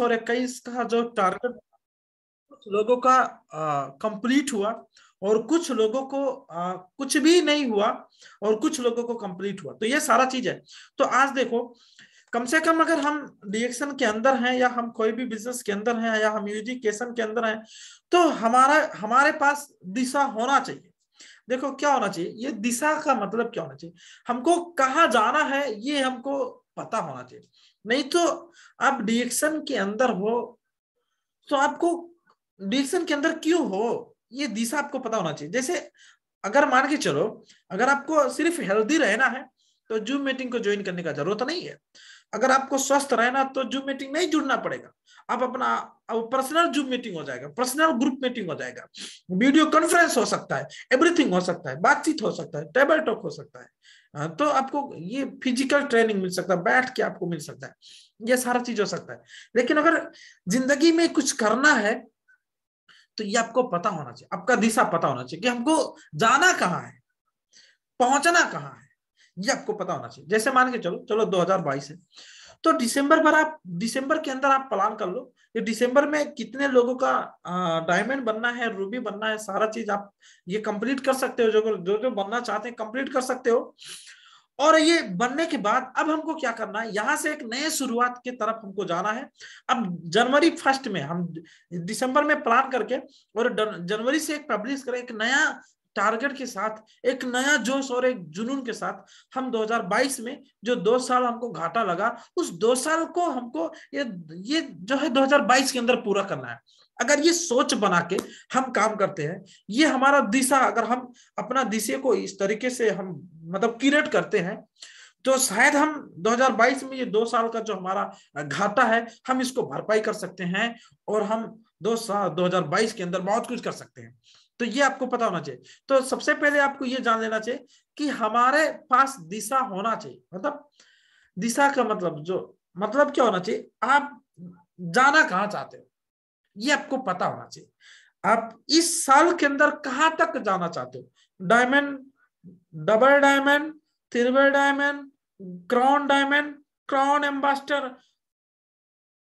और 21 का जो टारगेट कुछ लोगों का कंप्लीट हुआ और कुछ लोगों को कुछ भी नहीं हुआ और कुछ लोगों को कंप्लीट हुआ। तो ये सारा चीज है। तो आज देखो, कम से कम अगर हम डीएक्शन के अंदर हैं या हम कोई भी बिजनेस के अंदर हैं या हम एजुकेशन के अंदर हैं, तो हमारे पास दिशा होना चाहिए। देखो क्या होना चाहिए, ये दिशा का मतलब क्या होना चाहिए, हमको कहाँ जाना है ये हमको पता होना चाहिए। नहीं तो आप डीएक्शन के अंदर हो तो आपको डीएक्शन के अंदर क्यों हो ये दिशा आपको पता होना चाहिए। जैसे अगर मान के चलो, अगर आपको सिर्फ हेल्दी रहना है तो जूम मीटिंग को ज्वाइन करने का जरूरत नहीं है। अगर आपको स्वस्थ रहना तो जूम मीटिंग नहीं जुड़ना पड़ेगा। आप अपना अब पर्सनल जूम मीटिंग हो जाएगा, पर्सनल ग्रुप मीटिंग हो जाएगा, वीडियो कॉन्फ्रेंस हो सकता है, एवरीथिंग हो सकता है, बातचीत हो सकता है, टेबल टॉक हो सकता है। तो आपको ये फिजिकल ट्रेनिंग मिल सकता है, बैठ के आपको मिल सकता है, ये सारा चीज हो सकता है। लेकिन अगर जिंदगी में कुछ करना है तो ये आपको पता होना चाहिए, आपका दिशा पता होना चाहिए कि हमको जाना कहाँ है, पहुंचना कहाँ है, ये आपको पता होना चाहिए। जैसे मान के चलो 2022 है तो दिसंबर के अंदर आप प्लान कर लो ये दिसंबर में कितने लोगों का डायमंड बनना है, रूबी बनना है, सारा चीज आप ये कंप्लीट कर सकते हो। जो बनना चाहते हैं कंप्लीट कर सकते हो। और ये बनने के बाद अब हमको क्या करना है, यहां से एक नए शुरुआत की तरफ हमको जाना है। अब जनवरी 1 में हम दिसंबर में प्लान करके और जनवरी से एक पब्लिश करें, एक नया टारगेट के साथ, एक नया जोश और एक जुनून के साथ हम 2022 में जो 2 साल हमको घाटा लगा उस 2 साल को हमको ये जो है 2022 के अंदर पूरा करना है। अगर ये सोच बना के हम काम करते हैं, ये हमारा दिशा, अगर हम अपना दिशा को इस तरीके से हम मतलब क्रिएट करते हैं तो शायद हम 2022 में ये 2 साल का जो हमारा घाटा है हम इसको भरपाई कर सकते हैं और हम 2022 के अंदर बहुत कुछ कर सकते हैं। तो ये आपको पता होना चाहिए। तो सबसे पहले आपको ये जान लेना चाहिए कि हमारे पास दिशा होना चाहिए। मतलब दिशा का मतलब क्या होना चाहिए, आप जाना कहाँ चाहते हो ये आपको पता होना चाहिए। आप इस साल के अंदर कहां तक जाना चाहते हो, diamond, double diamond, triple diamond, crown diamond, crown ambassador,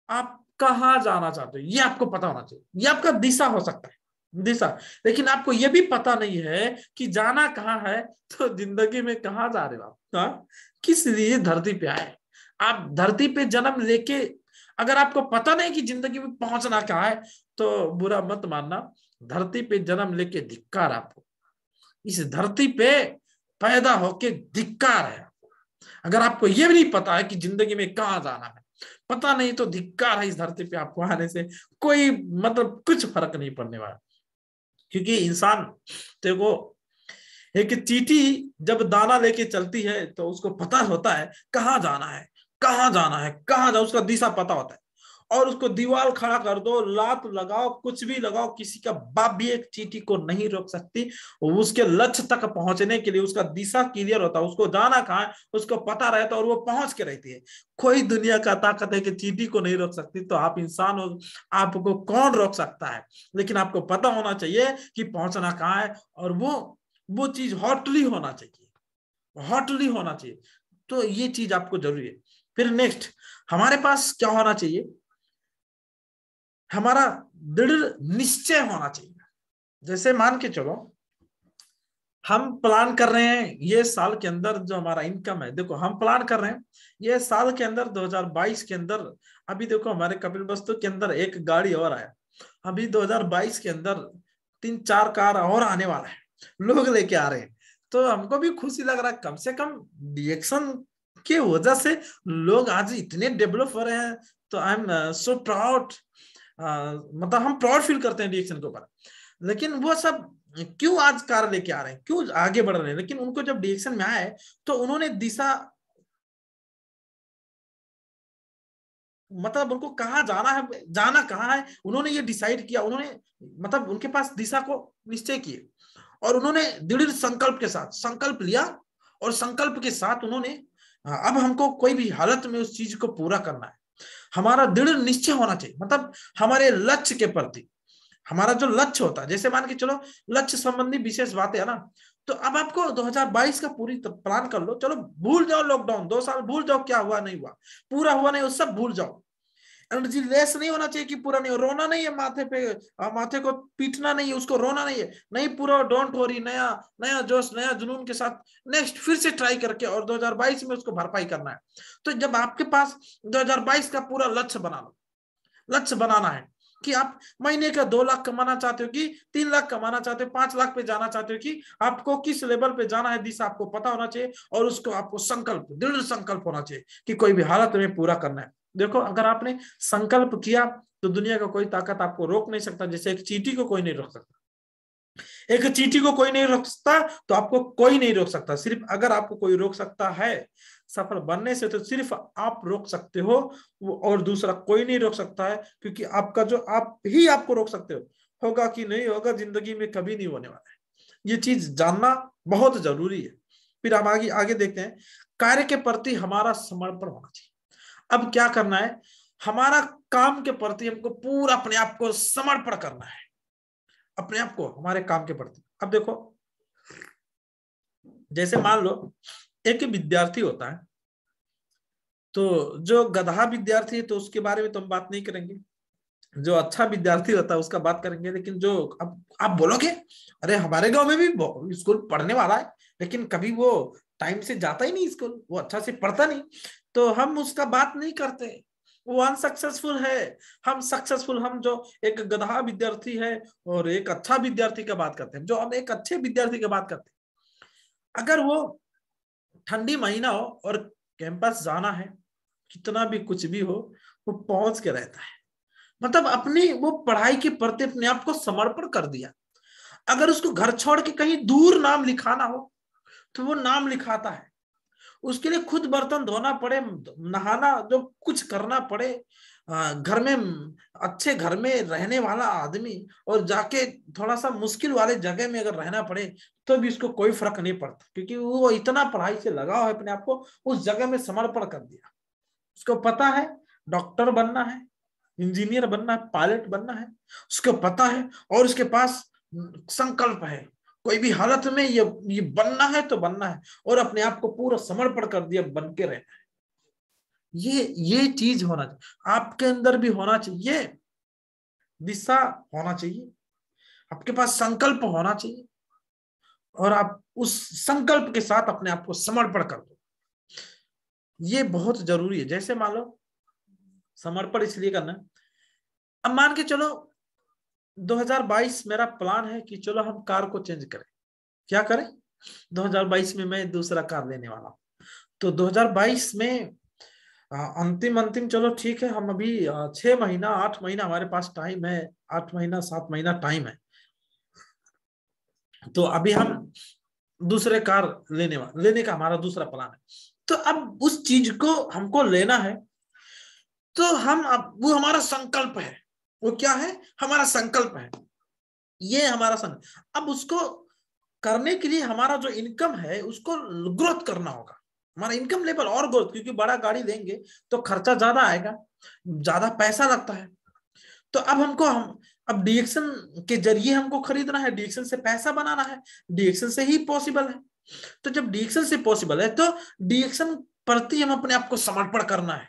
आप कहां जाना चाहते हो ये आपको पता होना चाहिए। ये आपका दिशा हो सकता है, दिशा। लेकिन आपको ये भी पता नहीं है कि जाना कहाँ है, तो जिंदगी में कहाँ जा रहे हो आप, किस लिए धरती पे आए। आप धरती पे जन्म लेके अगर आपको पता नहीं कि जिंदगी में पहुंचना कहाँ है तो बुरा मत मानना, धरती पे जन्म लेके धिक्कार आपको, इस धरती पे पैदा होके धिक्कार है आपको। अगर आपको ये भी नहीं पता है कि जिंदगी में कहाँ जाना है, पता नहीं तो धिक्कार है, इस धरती पे आपको आने से कोई मतलब कुछ फर्क नहीं पड़ने वाला। क्योंकि इंसान देखो, एक चींटी जब दाना लेके चलती है तो उसको पता होता है कहाँ जाना है, कहाँ जाना है, कहाँ जाओ, उसका दिशा पता होता है। और उसको दीवार खड़ा कर दो, लात लगाओ, कुछ भी लगाओ, किसी का बाप भी एक चींटी को नहीं रोक सकती। उसके लक्ष्य तक पहुंचने के लिए उसका दिशा क्लियर होता है, उसको जाना कहाँ है उसको पता रहता है और वो पहुंच के रहती है। कोई दुनिया का ताकत है कि चींटी को नहीं रोक सकती, तो आप इंसान हो, आपको कौन रोक सकता है। लेकिन आपको पता होना चाहिए कि पहुंचना कहाँ है और वो चीज हॉटली होना चाहिए, हॉटली होना चाहिए। तो ये चीज आपको जरूरी है। फिर नेक्स्ट हमारे पास क्या होना चाहिए, हमारा दृढ़ निश्चय होना चाहिए। जैसे मान के चलो हम प्लान कर रहे हैं ये साल के अंदर जो हमारा इनकम है, देखो हम प्लान कर रहे हैं ये साल के अंदर 2022 के अंदर, अभी देखो हमारे कपिल वस्तु के अंदर एक गाड़ी और आया, अभी 2022 के अंदर 3-4 कार और आने वाला है, लोग लेके आ रहे हैं। तो हमको भी खुशी लग रहा है, कम से कम डीएक्शन की वजह से लोग आज इतने डेवलप हो रहे हैं। तो आई एम सो प्राउड, मतलब हम प्राउड फील करते हैं डीएक्शन के ऊपर। लेकिन वो सब क्यों आज कार लेके आ रहे हैं, क्यों आगे बढ़ रहे हैं, लेकिन उनको जब डीएक्शन में आए तो उन्होंने दिशा, मतलब उनको कहाँ जाना है, जाना कहाँ है, उन्होंने ये डिसाइड किया, उन्होंने मतलब उनके पास दिशा को निश्चय किए और उन्होंने दृढ़ संकल्प के साथ संकल्प लिया और संकल्प के साथ उन्होंने अब हमको कोई भी हालत में उस चीज को पूरा करना है। हमारा दृढ़ निश्चय होना चाहिए, मतलब हमारे लक्ष्य के प्रति हमारा जो लक्ष्य होता है, जैसे मान के चलो लक्ष्य संबंधी विशेष बातें है ना, तो अब आपको 2022 का पूरी प्लान कर लो। चलो भूल जाओ लॉकडाउन, 2 साल भूल जाओ क्या हुआ नहीं हुआ, पूरा हुआ नहीं वो सब भूल जाओ। एनर्जी लेस नहीं होना चाहिए कि पूरा नहीं हो, रोना नहीं है माथे पे, माथे को पीटना नहीं है, उसको रोना नहीं है, नहीं पूरा डोंट वरी, नया नया जोश नया जुनून के साथ नेक्स्ट फिर से ट्राई करके और 2022 में उसको भरपाई करना है। तो जब आपके पास 2022 का पूरा लक्ष्य बना लो, लक्ष्य बनाना है कि आप महीने का 2 लाख कमाना चाहते हो कि 3 लाख कमाना चाहते हो, 5 लाख पे जाना चाहते हो, कि आपको किस लेवल पे जाना है दिशा आपको पता होना चाहिए और उसको आपको संकल्प, दृढ़ संकल्प होना चाहिए कि कोई भी हालत में पूरा करना है। देखो अगर आपने संकल्प किया तो दुनिया का कोई ताकत आपको रोक नहीं सकता, जैसे एक चींटी को कोई नहीं रोक सकता, एक चींटी को कोई नहीं रोक सकता तो आपको कोई नहीं रोक सकता। सिर्फ अगर आपको कोई रोक सकता है सफल बनने से तो सिर्फ आप रोक सकते हो, और दूसरा कोई नहीं रोक सकता है, क्योंकि आपका जो आप ही आपको रोक सकते हो। होगा कि नहीं होगा जिंदगी में कभी नहीं होने वाला है, ये चीज जानना बहुत जरूरी है। फिर हम आगे आगे देखते हैं, कार्य के प्रति हमारा समर्पण होना चाहिए। अब क्या करना है, हमारा काम के प्रति हमको पूरा अपने आप को समर्पण करना है, अपने आप को हमारे काम के प्रति। अब देखो जैसे मान लो एक विद्यार्थी होता है, तो जो गधा विद्यार्थी है तो उसके बारे में तो हम बात नहीं करेंगे, जो अच्छा विद्यार्थी होता है उसका बात करेंगे। लेकिन जो अब आप बोलोगे अरे हमारे गांव में भी स्कूल पढ़ने वाला है लेकिन कभी वो टाइम से जाता ही नहीं स्कूल, वो अच्छा से पढ़ता नहीं, तो हम उसका बात नहीं करते, वो अनसक्सेसफुल है। हम सक्सेसफुल, हम जो एक गधा विद्यार्थी है और एक अच्छा विद्यार्थी का बात करते हैं, जो हम एक अच्छे विद्यार्थी की बात करते हैं। अगर वो ठंडी महीना हो और कैंपस जाना है, कितना भी कुछ भी हो वो पहुंच के रहता है, मतलब अपनी वो पढ़ाई के प्रति अपने आप को समर्पण कर दिया। अगर उसको घर छोड़ के कहीं दूर नाम लिखाना हो तो वो नाम लिखाता है, उसके लिए खुद बर्तन धोना पड़े, नहाना, जो कुछ करना पड़े, घर में अच्छे घर में रहने वाला आदमी और जाके थोड़ा सा मुश्किल वाले जगह में अगर रहना पड़े तो भी उसको कोई फर्क नहीं पड़ता, क्योंकि वो इतना पढ़ाई से लगा है, अपने आप को उस जगह में समर्पण कर दिया। उसको पता है डॉक्टर बनना है, इंजीनियर बनना है, पायलट बनना है, उसको पता है और उसके पास संकल्प है, कोई भी हालत में ये बनना है तो बनना है, और अपने आप को पूरा समर्पण कर दिया, बन के रहना है। ये चीज होना चाहिए, आपके अंदर भी होना चाहिए, दिशा होना चाहिए, आपके पास संकल्प होना चाहिए, और आप उस संकल्प के साथ अपने आप को समर्पण कर दो। ये बहुत जरूरी है। जैसे मान लो समर्पण इसलिए करना, अब मान के चलो 2022 मेरा प्लान है कि चलो हम कार को चेंज करें। क्या करें, 2022 में मैं दूसरा कार लेने वाला हूं, तो 2022 में अंतिम चलो ठीक है, हम अभी 6 महीना 8 महीना हमारे पास टाइम है, 8 महीना 7 महीना टाइम है, तो अभी हम दूसरे कार लेने का हमारा दूसरा प्लान है। तो अब उस चीज को हमको लेना है, तो हम अब वो हमारा संकल्प है, वो क्या है, हमारा संकल्प है, ये हमारा संकल्प। अब उसको करने के लिए हमारा जो इनकम है उसको ग्रोथ करना होगा, हमारा इनकम लेवल और ग्रोथ, क्योंकि बड़ा गाड़ी लेंगे तो खर्चा ज्यादा आएगा, ज्यादा पैसा लगता है। तो अब हमको अब डीएक्शन के जरिए हमको खरीदना है, डीएक्शन से पैसा बनाना है, डीएक्शन से ही पॉसिबल है। तो जब डीएक्शन से पॉसिबल है तो डीएक्शन प्रति हम अपने आप को समर्पण करना है,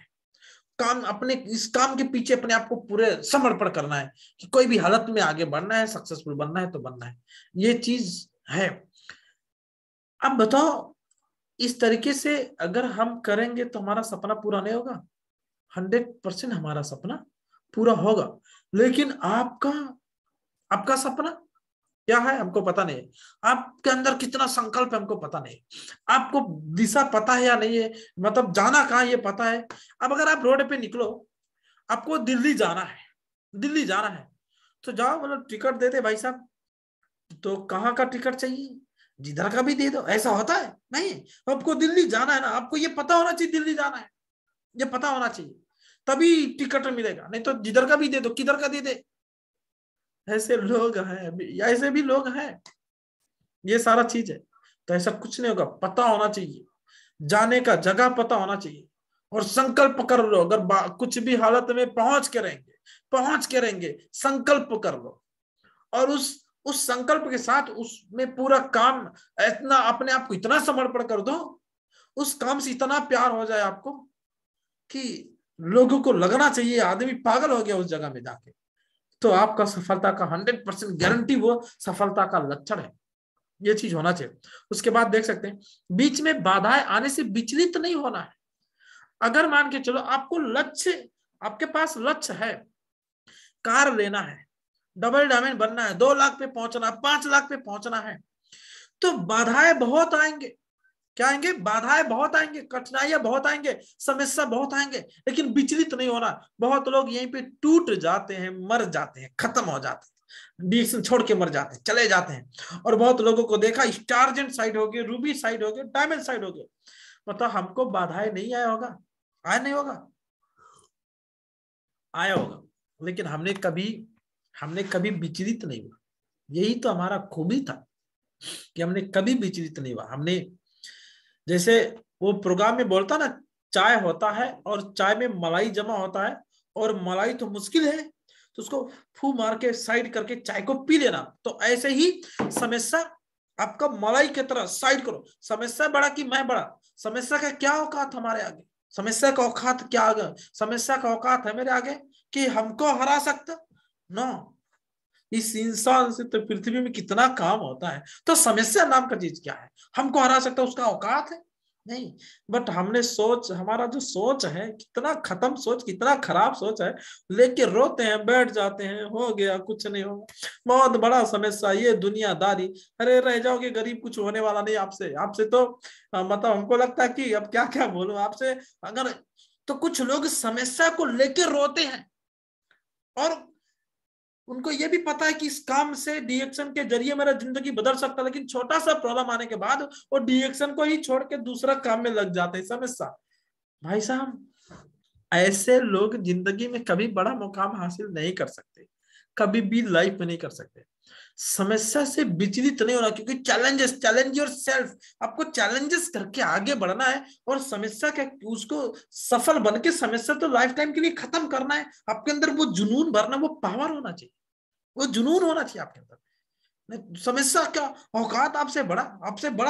काम अपने इस काम के पीछे अपने आप को पूरे समर्पण करना है कि कोई भी हालत में आगे बढ़ना है, सक्सेसफुल बनना है तो बनना है, ये चीज है। अब बताओ इस तरीके से अगर हम करेंगे तो हमारा सपना पूरा नहीं होगा, 100% हमारा सपना पूरा होगा, लेकिन आपका सपना क्या है हमको पता नहीं है, आपके अंदर कितना संकल्प है हमको पता नहीं, आपको दिशा पता है या नहीं है, मतलब जाना कहाँ ये पता है। अब अगर आप रोड पे निकलो, आपको दिल्ली जाना है तो जाओ, मतलब टिकट दे दे भाई साहब, तो कहाँ का टिकट चाहिए, जिधर का भी दे दो, ऐसा होता है नहीं। आपको दिल्ली जाना है ना, आपको ये पता होना चाहिए दिल्ली जाना है, ये पता होना चाहिए, तभी टिकट मिलेगा, नहीं तो जिधर का भी दे दो, किधर का दे दे। ऐसे लोग हैं, ऐसे भी लोग हैं, ये सारा चीज है। तो ऐसा कुछ नहीं होगा, पता होना चाहिए, जाने का जगह पता होना चाहिए, और संकल्प कर लो, अगर कुछ भी हालत में पहुंच के रहेंगे, संकल्प कर लो, और उस संकल्प के साथ उसमें पूरा काम, इतना अपने आप को इतना समर्पण कर दो, उस काम से इतना प्यार हो जाए आपको कि लोगों को लगना चाहिए आदमी पागल हो गया उस जगह में जाके, तो आपका सफलता का 100% गारंटी वो सफलता का लक्षण है। ये चीज होना चाहिए। उसके बाद देख सकते हैं बीच में बाधाएं आने से विचलित नहीं होना है। अगर मान के चलो आपको लक्ष्य, आपके पास लक्ष्य है, कार लेना है, डबल डायमंड बनना है, 2 लाख पे पहुंचना है, 5 लाख पे पहुंचना है, तो बाधाएं बहुत आएंगे। क्या आएंगे? बाधाएं बहुत आएंगे, कठिनाइयां बहुत आएंगे, समस्या बहुत आएंगे, लेकिन विचलित नहीं होना। बहुत लोग यहीं पे टूट जाते हैं, मर जाते हैं, खत्म हो जाते हैं, डिएक्शन छोड़ के मर जाते हैं, चले जाते हैं। और बहुत लोगों को देखा, स्टारजेंट साइड हो गए, रूबी साइड हो गए, डायमंड साइड हो गए। मतलब हमको बाधाएं नहीं आया होगा, आया नहीं होगा, आया होगा, लेकिन हमने कभी विचलित नहीं हुआ। यही तो हमारा खूबी था कि हमने कभी विचलित नहीं हुआ। हमने, जैसे वो प्रोग्राम में बोलता ना, चाय होता है और चाय में मलाई जमा होता है, और मलाई तो मुश्किल है, तो उसको फू मार के साइड करके चाय को पी लेना। तो ऐसे ही समस्या आपका मलाई की तरह साइड करो। समस्या बड़ा कि मैं बड़ा? समस्या का क्या औकात हमारे आगे? समस्या का औकात क्या आगे? समस्या का औकात है मेरे आगे कि हमको हरा सकता? नो। इस इंसान से तो पृथ्वी में कितना काम होता है, तो समस्या नाम का चीज क्या है? हमको हरा सकता उसका औकात है? नहीं। बट हमने सोच, हमारा जो सोच है, कितना खत्म सोच, कितना खराब सोच है, लेके रोते हैं, बैठ जाते हैं, हो गया, कुछ नहीं होगा, बहुत बड़ा समस्या ये दुनियादारी। अरे रह जाओगे गरीब, कुछ होने वाला नहीं आपसे। आपसे तो मतलब हमको लगता है कि अब क्या क्या बोलूं आपसे। अगर तो कुछ लोग समस्या को लेके रोते हैं, और उनको ये भी पता है कि इस काम से, डीएक्शन के जरिए मेरा जिंदगी बदल सकता है, लेकिन छोटा सा प्रॉब्लम आने के बाद वो डीएक्शन को ही छोड़ के दूसरा काम में लग जाते हैं। समस्या, भाई साहब, ऐसे लोग जिंदगी में कभी बड़ा मुकाम हासिल नहीं कर सकते, कभी भी लाइफ में नहीं कर सकते। समस्या से विचलित नहीं होना, क्योंकि चैलेंज योर सेल्फ। आपको चैलेंजेस करके आगे बढ़ना है, और समस्या के उसको सफल बन के समस्या तो लाइफ टाइम के लिए खत्म करना है। आपके अंदर वो जुनून भरना, वो पावर होना चाहिए, वो जुनून होना चाहिए आपके अंदर। समस्या का औकात आपसे बड़ा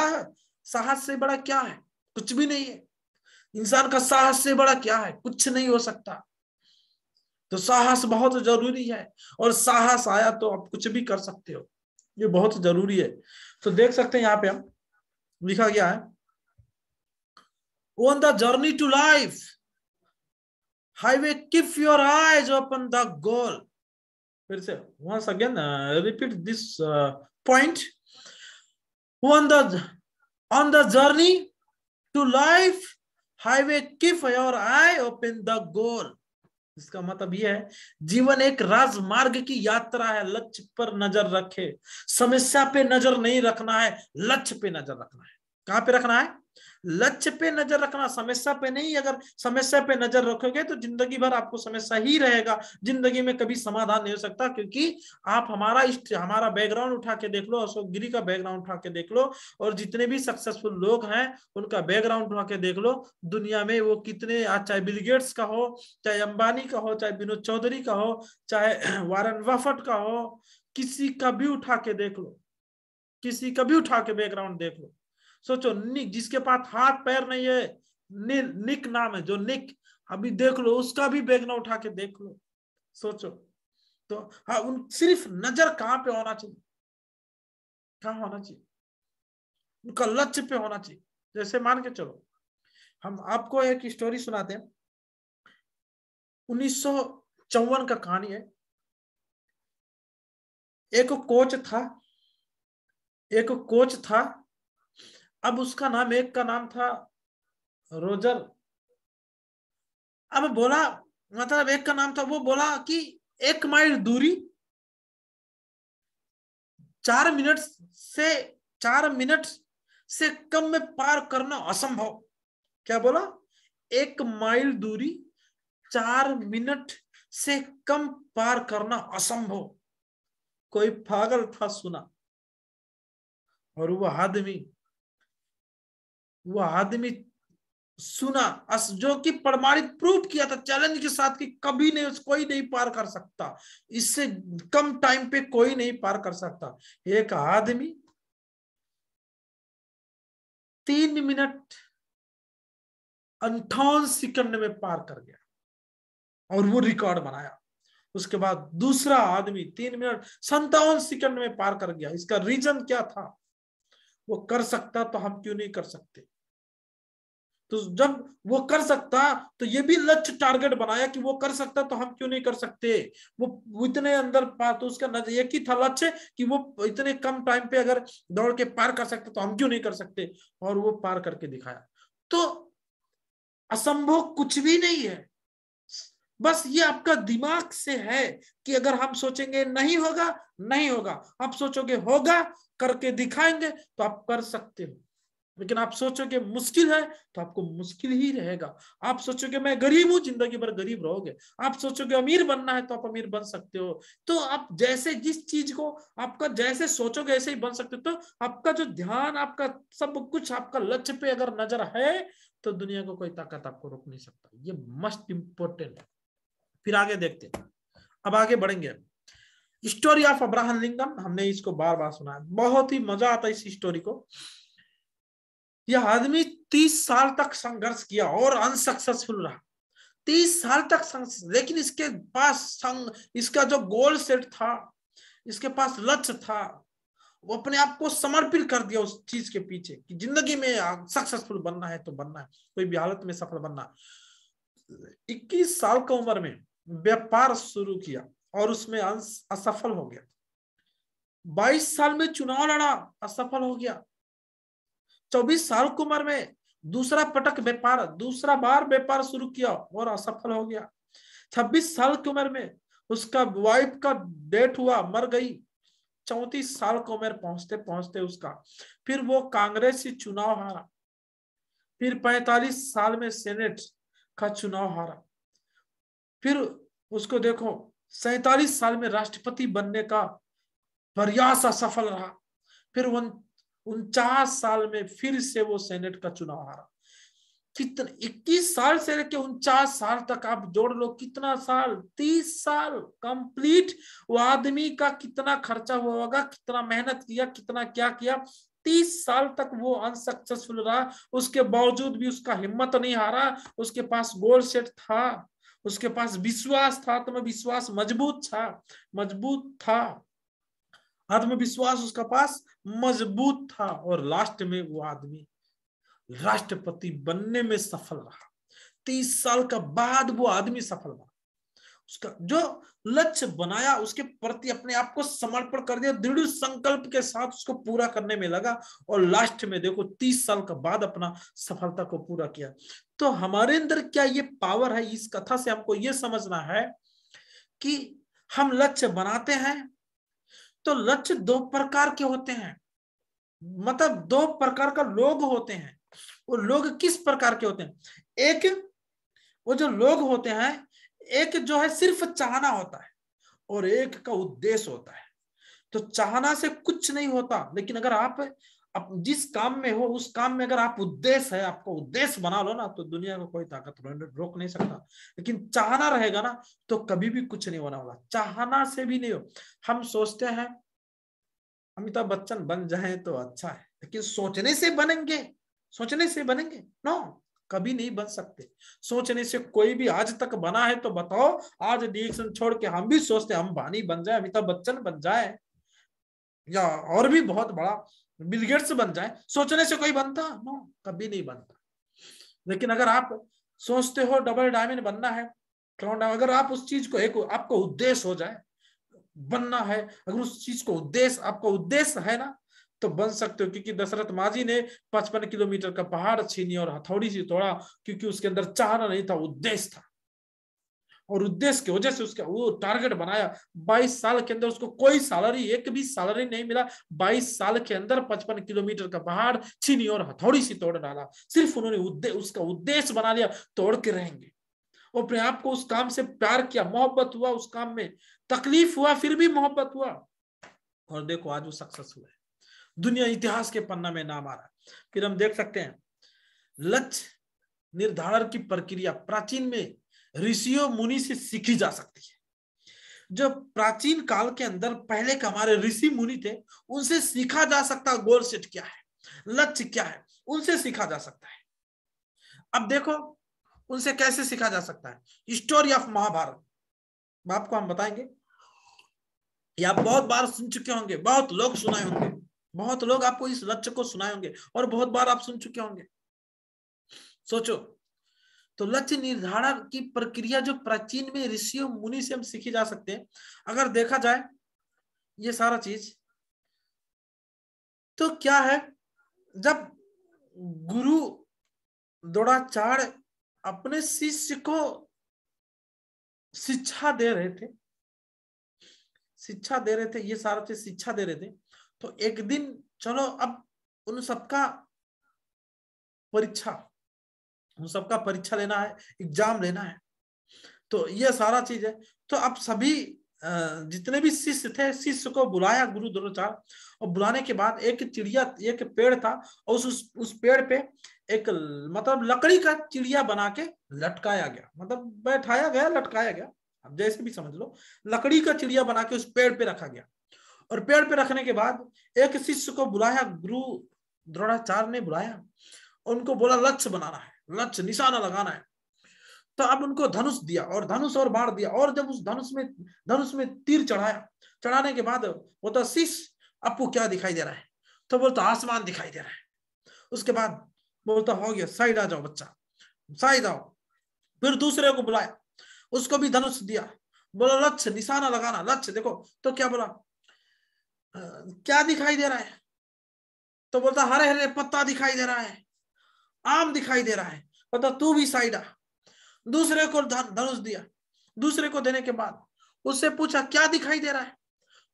है। साहस से बड़ा क्या है? कुछ भी नहीं है। इंसान का साहस से बड़ा क्या है? कुछ नहीं हो सकता। तो साहस बहुत जरूरी है, और साहस आया तो आप कुछ भी कर सकते हो। ये बहुत जरूरी है। तो देख सकते हैं यहाँ पे हम, लिखा गया है, on the journey to life highway keep your eyes open the goal. फिर से once again repeat this point. On the journey to life highway keep your eye open the goal. इसका मतलब यह है, जीवन एक राजमार्ग की यात्रा है, लक्ष्य पर नजर रखे। समस्या पे नजर नहीं रखना है, लक्ष्य पे नजर रखना है। कहां पे रखना है? लक्ष्य पे नजर रखना, समस्या पे नहीं। अगर समस्या पे नजर रखोगे तो जिंदगी भर आपको समस्या ही रहेगा, जिंदगी में कभी समाधान नहीं हो सकता। क्योंकि आप हमारा बैकग्राउंड उठा के देख लो, अशोक गिरी का बैकग्राउंड उठा के देख लो, और जितने भी सक्सेसफुल लोग हैं उनका बैकग्राउंड उठा के देख लो। दुनिया में वो कितने, चाहे बिल गेट्स का हो, चाहे अंबानी का हो, चाहे विनोद चौधरी का हो, चाहे वारन बफेट का हो, किसी का भी उठा के देख लो, किसी का भी उठा के बैकग्राउंड देख लो। सोचो, निक जिसके पास हाथ पैर नहीं है, निक नाम है, जो निक, अभी देख लो उसका भी बैकग्राउंड उठा के देख लो। सोचो तो, हाँ, उन सिर्फ नजर कहां पे होना चाहिए? कहां होना चाहिए? उनका लक्ष्य पे होना चाहिए। जैसे मान के चलो, हम आपको एक स्टोरी सुनाते हैं, 1954 का कहानी है। एक कोच था, एक कोच था। अब उसका नाम, एक का नाम था रोजर। अब बोला, मतलब एक का नाम था, वो बोला कि 1 माइल दूरी 4 मिनट से 4 मिनट से कम में पार करना असंभव। क्या बोला? 1 माइल दूरी 4 मिनट से कम पार करना असंभव। कोई पागल था, सुना, और वो आदमी सुना, जो कि प्रमाणित प्रूव किया था चैलेंज के साथ कि कभी नहीं, कोई नहीं पार कर सकता, इससे कम टाइम पे कोई नहीं पार कर सकता। एक आदमी 3 मिनट 58 सेकंड में पार कर गया। और वो रिकॉर्ड बनाया। उसके बाद दूसरा आदमी 3 मिनट 57 सेकंड में पार कर गया। इसका रीजन क्या था? वो कर सकता तो हम क्यों नहीं कर सकते? तो जब वो कर सकता तो ये भी लक्ष्य टारगेट बनाया कि वो कर सकता तो हम क्यों नहीं कर सकते। वो इतने अंदर तो उसका एक ही था लक्ष्य कि वो इतने कम टाइम पे अगर दौड़ के पार कर सकते तो हम क्यों नहीं कर सकते, और वो पार करके दिखाया। तो असंभव कुछ भी नहीं है, बस ये आपका दिमाग से है कि अगर हम सोचेंगे नहीं होगा, नहीं होगा, आप सोचोगे होगा, करके दिखाएंगे तो आप कर सकते हो। लेकिन आप सोचोगे मुश्किल है तो आपको मुश्किल ही रहेगा। आप सोचोगे मैं गरीब हूं, जिंदगी भर गरीब रहोगे। आप सोचोगे अमीर बनना है तो आप अमीर बन सकते हो। तो आप जैसे जिस चीज को आपका जैसे सोचोगे ऐसे ही बन सकते हो। तो आपका जो ध्यान, आपका सब कुछ आपका लक्ष्य पे अगर नजर है तो दुनिया को कोई ताकत आपको रोक नहीं सकता। ये मस्ट इंपॉर्टेंट है। फिर आगे देखते हैं, अब आगे बढ़ेंगे। स्टोरी ऑफ अब्राहम लिंकन, हमने इसको बार बार सुना है, बहुत ही मजा आता है इस स्टोरी को। यह आदमी 30 साल तक संघर्ष किया और अनसक्सेसफुल रहा। 30 साल तक लेकिन इसके पास इसका जो गोल सेट था, इसके पास लक्ष्य था, वो अपने आप को समर्पित कर दिया उस चीज के पीछे कि जिंदगी में सक्सेसफुल बनना है तो बनना है, कोई भी हालत में सफल बनना। 21 साल की उम्र में व्यापार शुरू किया और उसमें असफल हो गया। 22 साल में चुनाव लड़ा, असफल हो गया। 24 साल की उम्र में दूसरा बार व्यापार शुरू किया और असफल हो गया। 26 साल की उम्र में उसका वाइफ का डेथ हुआ, मर गई। 34 साल की उम्र पहुंचते पहुंचते उसका फिर वो कांग्रेस से चुनाव हारा। फिर 45 साल में सेनेट का चुनाव हारा। फिर उसको देखो 47 साल में राष्ट्रपति बनने का प्रयास असफल रहा। फिर 49 साल में फिर से वो सेनेट का चुनाव हारा। कितना 21 साल से लेकर 49 साल तक आप जोड़ लो, कितना साल, 30 साल कंप्लीट। वो आदमी का कितना खर्चा हुआ होगा, कितना मेहनत किया, कितना क्या किया। 30 साल तक वो अनसक्सेसफुल रहा, उसके बावजूद भी उसका हिम्मत नहीं हारा। उसके पास गोल सेट था, उसके पास विश्वास था, आत्मविश्वास मजबूत था, आत्मविश्वास उसका पास मजबूत था। और लास्ट में वो आदमी राष्ट्रपति बनने में सफल रहा। 30 साल का बाद वो आदमी सफल रहा। उसका जो लक्ष्य बनाया उसके प्रति अपने आप को समर्पण कर दिया, दृढ़ संकल्प के साथ उसको पूरा करने में लगा। और लास्ट में देखो 30 साल का बाद अपना सफलता को पूरा किया। तो हमारे अंदर क्या ये पावर है? इस कथा से हमको ये समझना है कि हम लक्ष्य बनाते हैं तो लक्ष्य 2 प्रकार के होते हैं, मतलब 2 प्रकार का लोग होते हैं। वो लोग किस प्रकार के होते हैं? एक वो जो लोग होते हैं, एक जो है सिर्फ चाहना होता है और एक का उद्देश्य होता है। तो चाहना से कुछ नहीं होता, लेकिन अगर आप जिस काम में हो उस काम में अगर आप उद्देश्य है, आपको उद्देश्य बना लो ना, तो दुनिया को कोई ताकत रोक नहीं सकता। लेकिन चाहना रहेगा ना तो कभी भी कुछ नहीं होने वाला। चाहना से भी नहीं हो। हम सोचते हैं अमिताभ बच्चन बन जाए तो अच्छा है, लेकिन सोचने से बनेंगे नो, कभी नहीं बन सकते। सोचने से कोई भी आज तक बना है तो बताओ। आज डिएक्शन छोड़ के हम भी सोचते हैं हम अंबानी बन जाए, अमिताभ बच्चन बन जाए, या और भी बहुत बड़ा बिल गेट्स बन जाए। सोचने से कोई बनता? नो, कभी नहीं बनता। लेकिन अगर आप सोचते हो डबल डायमंड बनना है, अगर आप उस चीज को एक आपको उद्देश्य हो जाए बनना है, अगर उस चीज को आपका उद्देश्य है ना, तो बन सकते हो। क्योंकि दशरथ माझी ने 55 किलोमीटर का पहाड़ छीनी और हथौड़ी से तोड़ा, क्योंकि उसके अंदर चाहना नहीं था, उद्देश्य था। और उद्देश्य की वजह से उसका वो टारगेट बनाया। 22 साल के अंदर उसको कोई सैलरी, एक भी सैलरी नहीं मिला। 22 साल के अंदर 55 किलोमीटर का पहाड़ छीनी और हथौड़ी से तोड़ डाला। सिर्फ उन्होंने उसका उद्देश्य बना लिया, तोड़ के रहेंगे। वो अपने आप को उस काम से प्यार किया, मोहब्बत हुआ उस काम में, तकलीफ हुआ फिर भी मोहब्बत हुआ, और देखो आज वो सक्सेसफुल है। दुनिया इतिहास के पन्ना में नाम आ रहा है। फिर हम देख सकते हैं लक्ष्य निर्धारण की प्रक्रिया प्राचीन में ऋषियों मुनि से सीखी जा सकती है। जो प्राचीन काल के अंदर पहले के हमारे ऋषि मुनि थे, उनसे सीखा जा सकता है गोल सेट क्या है, लक्ष्य क्या है, उनसे सीखा जा सकता है। अब देखो उनसे कैसे सीखा जा सकता है। स्टोरी ऑफ महाभारत आपको हम बताएंगे, या आप बहुत बार सुन चुके होंगे, बहुत लोग सुनाए होंगे, बहुत लोग आपको इस लक्ष्य को सुनाए होंगे और बहुत बार आप सुन चुके होंगे। सोचो, तो लक्ष्य निर्धारण की प्रक्रिया जो प्राचीन में ऋषियों मुनि से हम सीखी जा सकते हैं। अगर देखा जाए ये सारा चीज, तो क्या है, जब गुरु द्रोणाचार्य अपने शिष्य को शिक्षा दे रहे थे, ये सारा चीज शिक्षा दे रहे थे, तो एक दिन चलो अब उन सबका परीक्षा लेना है, एग्जाम लेना है, तो ये सारा चीज है। तो अब सभी जितने भी शिष्य थे, शिष्य को बुलाया गुरु द्रोणाचार्य, और बुलाने के बाद एक पेड़ था, और उस पेड़ पे एक मतलब लकड़ी का चिड़िया बना के लटकाया गया, मतलब बैठाया गया, लटकाया गया, अब जैसे भी समझ लो, लकड़ी का चिड़िया बना के उस पेड़ पे रखा गया। और पेड़ पे रखने के बाद एक शिष्य को बुलाया, गुरु द्रोणाचार्य ने बुलाया, उनको बोला लक्ष्य बनाना है, लक्ष्य निशाना लगाना है। तो अब उनको धनुष दिया, और धनुष और बाढ़ दिया, और जब उस धनुष में तीर चढ़ाया, चढ़ाने के बाद बोलता शिष्य आपको क्या दिखाई दे रहा है, तो बोलता आसमान दिखाई दे रहा है। उसके बाद बोलता हो गया, साइड आ जाओ बच्चा, साइड आओ। फिर दूसरे को बुलाया, उसको भी धनुष दिया, बोला लक्ष्य निशाना लगाना, लक्ष्य देखो, तो क्या बोला क्या दिखाई दे रहा है, तो बोलता हरे हरे पत्ता दिखाई दे रहा है, आम दिखाई दे रहा है, बोलता तू भी साइड आ। दूसरे को धनुष दिया, दूसरे को देने के बाद उससे पूछा क्या दिखाई दे रहा है,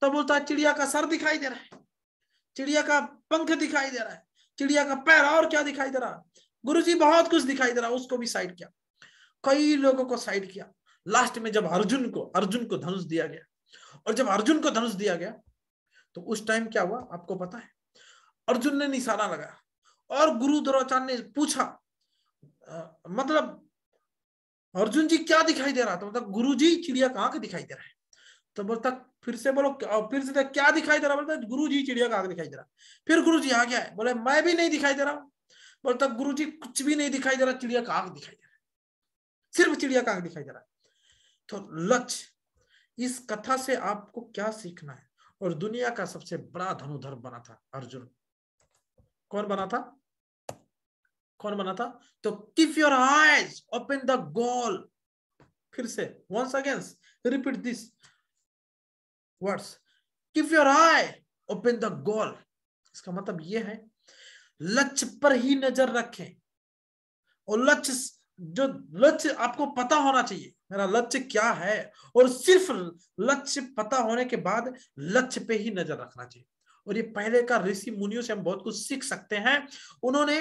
तो बोलता चिड़िया का सर दिखाई दे रहा है, चिड़िया का पंख दिखाई दे रहा है, चिड़िया का पैर, और क्या दिखाई दे रहा, गुरुजी बहुत कुछ दिखाई दे रहा, उसको भी साइड किया, कई लोगों को साइड किया। लास्ट में जब अर्जुन को धनुष दिया गया, और जब अर्जुन को धनुष दिया गया, तो उस टाइम क्या हुआ आपको पता है, अर्जुन ने निशाना लगाया, और गुरु द्रोणाचार्य ने पूछा मतलब अर्जुन जी क्या दिखाई दे रहा था, मतलब गुरु जी चिड़िया कहाँ का दिखाई दे रहा है, तो बोलता फिर से बोलो, फिर से क्या दिखाई दे रहा, बोलता गुरु जी चिड़िया कहाँ दिखाई दे रहा, फिर गुरु जी आ गया है, बोले मैं भी नहीं दिखाई दे रहा, बोलता गुरु जी कुछ भी नहीं दिखाई दे रहा, चिड़िया कहाँ दिखाई दे रहा है, सिर्फ चिड़िया कहाँ दिखाई दे रहा है। तो लक्ष्य, इस कथा से आपको क्या सीखना है, और दुनिया का सबसे बड़ा धनुधर बना था अर्जुन, कौन बना था, तो keep your eyes open the goal, फिर से once again repeat this words, keep your eye open the goal. इसका मतलब यह है लक्ष्य पर ही नजर रखें, और लक्ष्य आपको पता होना चाहिए मेरा लक्ष्य क्या है, और सिर्फ लक्ष्य पता होने के बाद लक्ष्य पे ही नजर रखना चाहिए। और ये पहले का ऋषि मुनियों से हम बहुत कुछ सीख सकते हैं। उन्होंने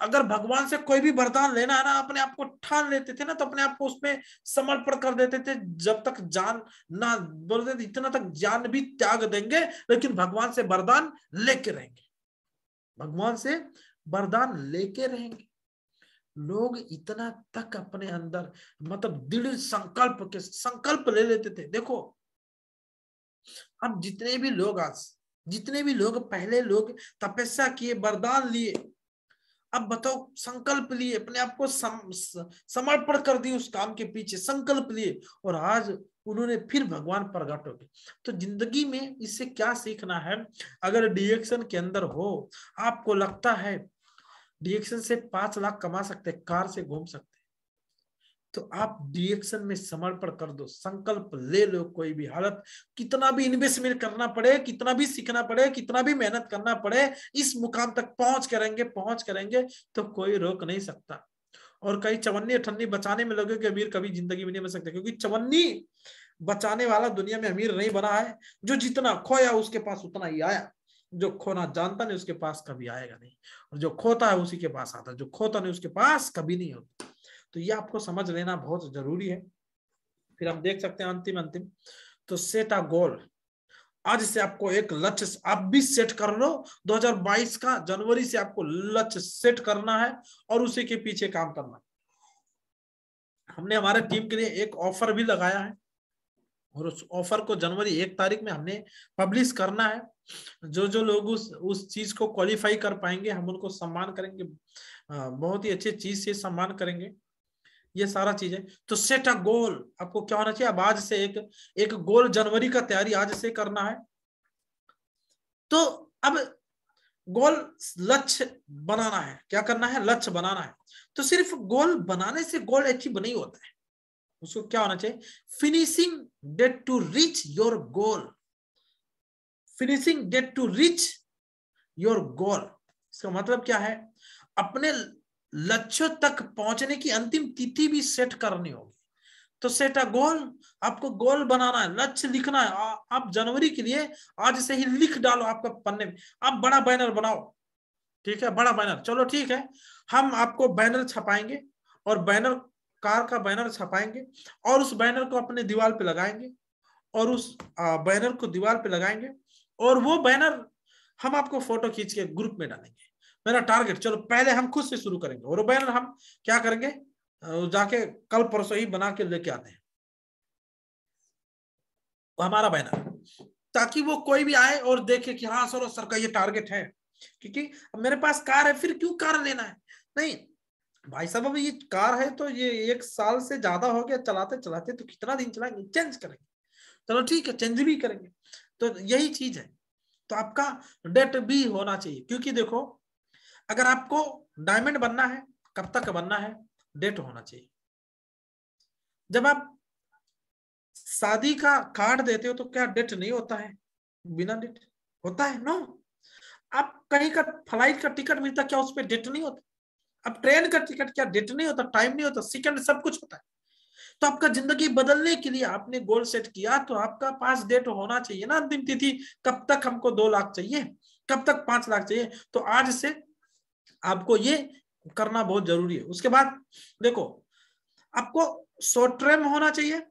अगर भगवान से कोई भी वरदान लेना है ना, अपने आप को ठान लेते थे ना, तो अपने आप को उसमें समर्पण कर देते थे, जब तक जान ना बोलते थे इतना तक जान भी त्याग देंगे, लेकिन भगवान से वरदान लेके रहेंगे, भगवान से वरदान लेके रहेंगे। लोग इतना तक अपने अंदर मतलब दृढ़ संकल्प ले लेते थे। देखो अब जितने भी लोग पहले लोग तपस्या किए, वरदान लिए, अब बताओ संकल्प लिए, अपने आप को समर्पण कर दिए उस काम के पीछे, संकल्प लिए, और आज उन्होंने फिर भगवान प्रकट हो गए। तो जिंदगी में इससे क्या सीखना है, अगर डिएक्शन के अंदर हो, आपको लगता है डिएक्शन से 5 लाख कमा सकते, कार से घूम सकते, तो आप डिएक्शन में समर्पण कर दो, संकल्प ले लो, कोई भी हालत, कितना भी इन्वेस्टमेंट करना पड़े, कितना भी सीखना पड़े, कितना भी मेहनत करना पड़े, इस मुकाम तक पहुंच करेंगे तो कोई रोक नहीं सकता। और कई चवन्नी अठन्नी बचाने में लगे कि अमीर कभी जिंदगी में नहीं बन सकते, क्योंकि चवन्नी बचाने वाला दुनिया में अमीर नहीं बना है, जो जितना खोया उसके पास उतना ही आया, जो खोना जानता नहीं उसके पास कभी आएगा नहीं, और जो खोता है उसी के पास आता है, जो खोता नहीं उसके पास कभी नहीं होता। तो ये आपको समझ लेना बहुत जरूरी है। फिर हम देख सकते हैं अंतिम तो सेट अ गोल, आज से आपको एक लक्ष्य आप भी सेट कर लो, 2022 का जनवरी से आपको लक्ष्य सेट करना है और उसी के पीछे काम करना है। हमने हमारे टीम के लिए एक ऑफर भी लगाया है, और उस ऑफर को जनवरी 1 तारीख में हमने पब्लिश करना है। जो लोग उस चीज को क्वालिफाई कर पाएंगे, हम उनको सम्मान करेंगे, बहुत ही अच्छे चीज से सम्मान करेंगे। ये सारा चीज है। तो सेट अ गोल, आपको क्या होना चाहिए, अब आज से एक गोल, जनवरी का तैयारी आज से करना है। तो अब गोल, लक्ष्य बनाना है, क्या करना है, लक्ष्य बनाना है। तो सिर्फ गोल बनाने से गोल अचीव नहीं होता है, उसको क्या होना चाहिए, finishing date to reach your goal, finishing date to reach your goal. इसका मतलब क्या है, अपने लक्ष्यों तक पहुंचने की अंतिम तिथि भी सेट करनी होगी। तो सेट अ गोल, आपको गोल बनाना है, लक्ष्य लिखना है। आप जनवरी के लिए आज से ही लिख डालो आपका पन्ने में, आप बड़ा बैनर बनाओ, ठीक है, बड़ा बैनर, चलो ठीक है, हम आपको बैनर छपाएंगे, और बैनर, कार का बैनर छपाएंगे, और उस बैनर को अपने दीवार पे लगाएंगे, और उस बैनर को दीवार पे लगाएंगे, और वो बैनर हम आपको फोटो खींच के ग्रुप में डालेंगे। मेरा टारगेट, चलो पहले हम खुद से शुरू करेंगे, और वो बैनर हम क्या करेंगे, जाके कल परसों ही बना के लेके आते हैं हमारा बैनर, ताकि वो कोई भी आए और देखे कि हाँ सर का ये टारगेट है। क्योंकि अब मेरे पास कार है, फिर क्यों कार लेना है, नहीं भाई साहब, अब ये कार है तो ये 1 साल से ज्यादा हो गया चलाते चलाते, तो कितना दिन चलाएंगे, चेंज करेंगे, चलो ठीक है, चेंज भी करेंगे। तो यही चीज है। तो आपका डेट भी होना चाहिए, क्योंकि देखो, अगर आपको डायमंड बनना है, कब तक बनना है, डेट होना चाहिए। जब आप शादी का कार्ड देते हो तो क्या डेट नहीं होता है, बिना डेट होता है, नो। आप कहीं का फ्लाइट का टिकट मिलता, क्या उस पर डेट नहीं होता, अब ट्रेन का टिकट, क्या डेट नहीं होता, टाइम नहीं होता, सेकंड सब कुछ होता है। तो आपका जिंदगी बदलने के लिए आपने गोल सेट किया, तो आपका पास डेट होना चाहिए ना, अंतिम तिथि, कब तक हमको 2 लाख चाहिए, कब तक 5 लाख चाहिए। तो आज से आपको ये करना बहुत जरूरी है। उसके बाद देखो, आपको शॉर्ट टर्म होना चाहिए,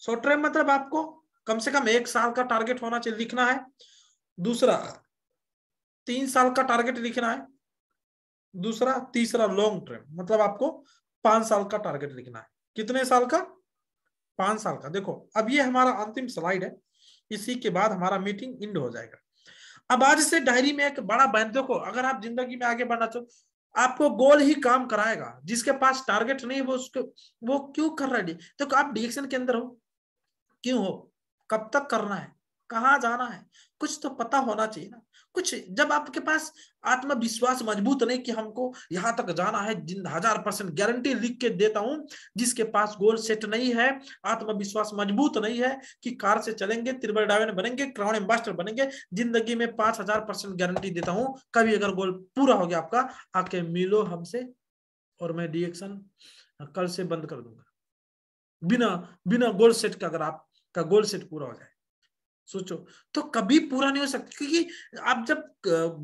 शॉर्ट टर्म मतलब आपको कम से कम 1 साल का टारगेट होना चाहिए, लिखना है। दूसरा 3 साल का टारगेट लिखना है। दूसरा, तीसरा लॉन्ग टर्म, मतलब आपको 5 साल का टारगेट लिखना है। कितने साल का, 5 साल का। देखो अब ये हमारा अंतिम स्लाइड है, इसी के बाद हमारा मीटिंग इंड हो जाएगा। अब आज से डायरी में एक बड़ा बैन, देखो अगर आप जिंदगी में आगे बढ़ना चाहो, आपको गोल ही काम कराएगा। जिसके पास टारगेट नहीं, वो उसको, वो क्यों कर रहा है, देखो आप डिरेक्शन के अंदर हो, क्यों हो, कब तक करना है, कहाँ जाना है, कुछ तो पता होना चाहिए ना। कुछ जब आपके पास आत्मविश्वास मजबूत नहीं कि हमको यहां तक जाना है, 1000% गारंटी लिख के देता हूं, जिसके पास गोल सेट नहीं है, आत्मविश्वास मजबूत नहीं है कि कार से चलेंगे, त्रिबल डायमंड बनेंगे, क्राउन एम्बेसडर बनेंगे, जिंदगी में 5000% गारंटी देता हूं, कभी अगर गोल पूरा हो गया आपका, आके मिलो हमसे, और मैं डिएक्शन कल से बंद कर दूंगा, बिना बिना गोल सेट का। अगर आपका गोल सेट पूरा हो जाए, सोचो, तो कभी पूरा नहीं हो सकता, क्योंकि आप जब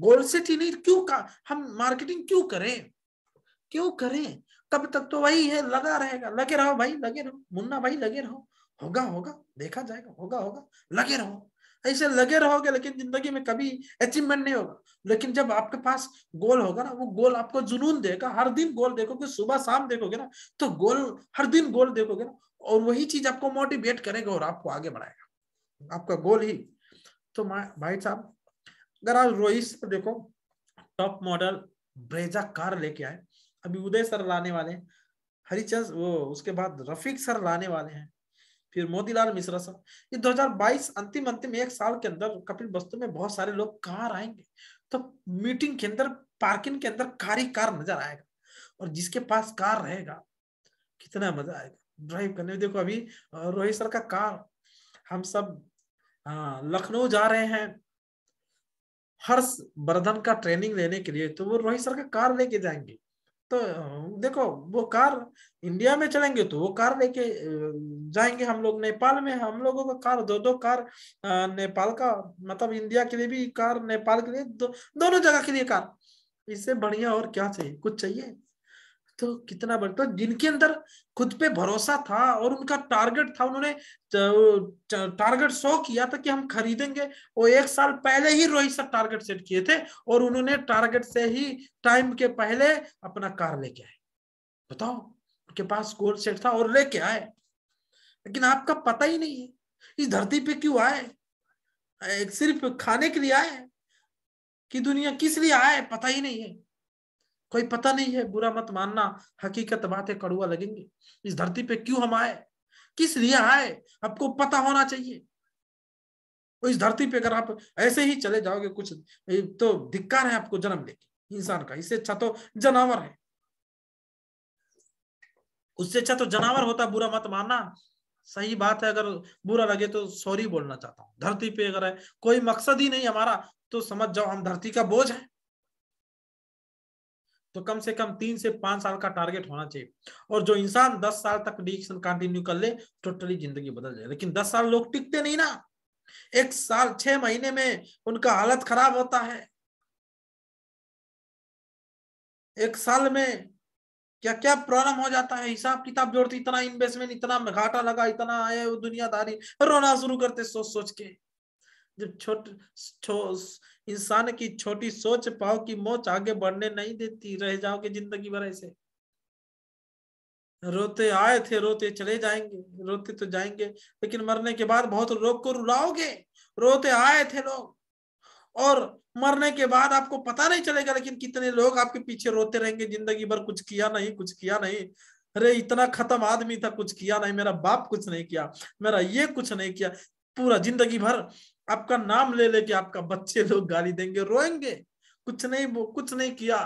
गोल सेट ही नहीं, क्यों का हम मार्केटिंग क्यों करें, क्यों करें, कब तक तो वही है, लगा रहेगा, लगे रहो भाई, लगे रहो मुन्ना भाई, लगे रहो, होगा होगा, देखा जाएगा, होगा होगा, लगे रहो। ऐसे लगे रहोगे लेकिन जिंदगी में कभी अचीवमेंट नहीं होगा। लेकिन जब आपके पास गोल होगा ना, वो गोल आपको जुनून देगा, हर दिन गोल देखोगे, सुबह शाम देखोगे ना, तो गोल, हर दिन गोल देखोगे ना, और वही चीज आपको मोटिवेट करेगा और आपको आगे बढ़ाएगा, आपका गोल ही। तो भाई साहब, अगर आप रोहित से देखो, टॉप मॉडल ब्रेजा कार लेके आए, अभी उदय सर लाने वाले हैं, हरिचंद वो, उसके बाद रफीक सर लाने वाले हैं, फिर मोतीलाल मिश्रा सर। ये 2022 अंतिम अंतिम 1 साल के अंदर कपिल वस्तु में बहुत सारे लोग कार आएंगे। तो मीटिंग के अंदर, पार्किंग के अंदर कार ही कार नजर आएगा, और जिसके पास कार रहेगा, कितना मजा आएगा ड्राइव करने में। देखो अभी रोहित सर का कार, हम सब लखनऊ जा रहे हैं हर्षवर्धन का ट्रेनिंग लेने के लिए, तो वो रोहित सर का कार लेके जाएंगे। तो देखो, वो कार इंडिया में चलेंगे तो वो कार लेके जाएंगे। हम लोग नेपाल में, हम लोगों का कार, 2-2 कार, नेपाल का, मतलब इंडिया के लिए भी कार, नेपाल के लिए, दोनों जगह के लिए कार। इससे बढ़िया और क्या चाहिए, कुछ चाहिए। तो कितना बड़ा, तो जिनके अंदर खुद पे भरोसा था और उनका टारगेट था, उन्होंने टारगेट शो किया था कि हम खरीदेंगे, वो 1 साल पहले ही रोहित सर टारगेट सेट किए थे, और उन्होंने टारगेट से ही टाइम के पहले अपना कार लेके आए। बताओ, उनके पास गोल सेट था और लेके आए। लेकिन आपका पता ही नहीं है इस धरती पे क्यों आए, सिर्फ खाने के लिए आए कि दुनिया किस लिए आए, पता ही नहीं है। कोई पता नहीं है, बुरा मत मानना, हकीकत बातें कड़वा लगेंगी। इस धरती पे क्यों हम आए, किस लिए आए, आपको पता होना चाहिए। तो इस धरती पे अगर आप ऐसे ही चले जाओगे कुछ, तो धिक्कार है आपको जन्म लेके इंसान का। इससे अच्छा तो जानवर है, उससे अच्छा तो जानवर होता। बुरा मत मानना, सही बात है, अगर बुरा लगे तो सॉरी बोलना चाहता हूँ। धरती पे अगर है कोई मकसद ही नहीं हमारा, तो समझ जाओ हम धरती का बोझ है। तो कम से कम 3 से 5 साल का टारगेट होना चाहिए। और जो इंसान 10 साल तक डिएक्शन कंटिन्यू कर ले, टोटली जिंदगी बदल जाए। लेकिन 10 साल लोग टिकते नहीं ना, 1 साल 6 महीने में उनका हालत खराब होता है। 1 साल में क्या क्या प्रॉब्लम हो जाता है, हिसाब किताब जोड़ते, इतना इन्वेस्टमेंट, इतना घाटा लगा, इतना आए, दुनियादारी, रोना शुरू करते सोच सोच के। जब इंसान की छोटी सोच पाओ कि मौत आगे बढ़ने नहीं देती, रह जाओगे जिंदगी भर ऐसे। रोते आए थे रोते चले जाएंगे, रोते तो जाएंगे, लेकिन मरने के बाद बहुत लोग को रुलाओगे। रोते आए थे लोग, और मरने के बाद आपको पता नहीं चलेगा, लेकिन कितने लोग आपके पीछे रोते रहेंगे जिंदगी भर, कुछ किया नहीं, कुछ किया नहीं। अरे इतना खत्म आदमी था, कुछ किया नहीं, मेरा बाप कुछ नहीं किया, मेरा ये कुछ नहीं किया। पूरा जिंदगी भर आपका नाम ले लेके आपका बच्चे लोग गाली देंगे, रोएंगे, कुछ नहीं किया।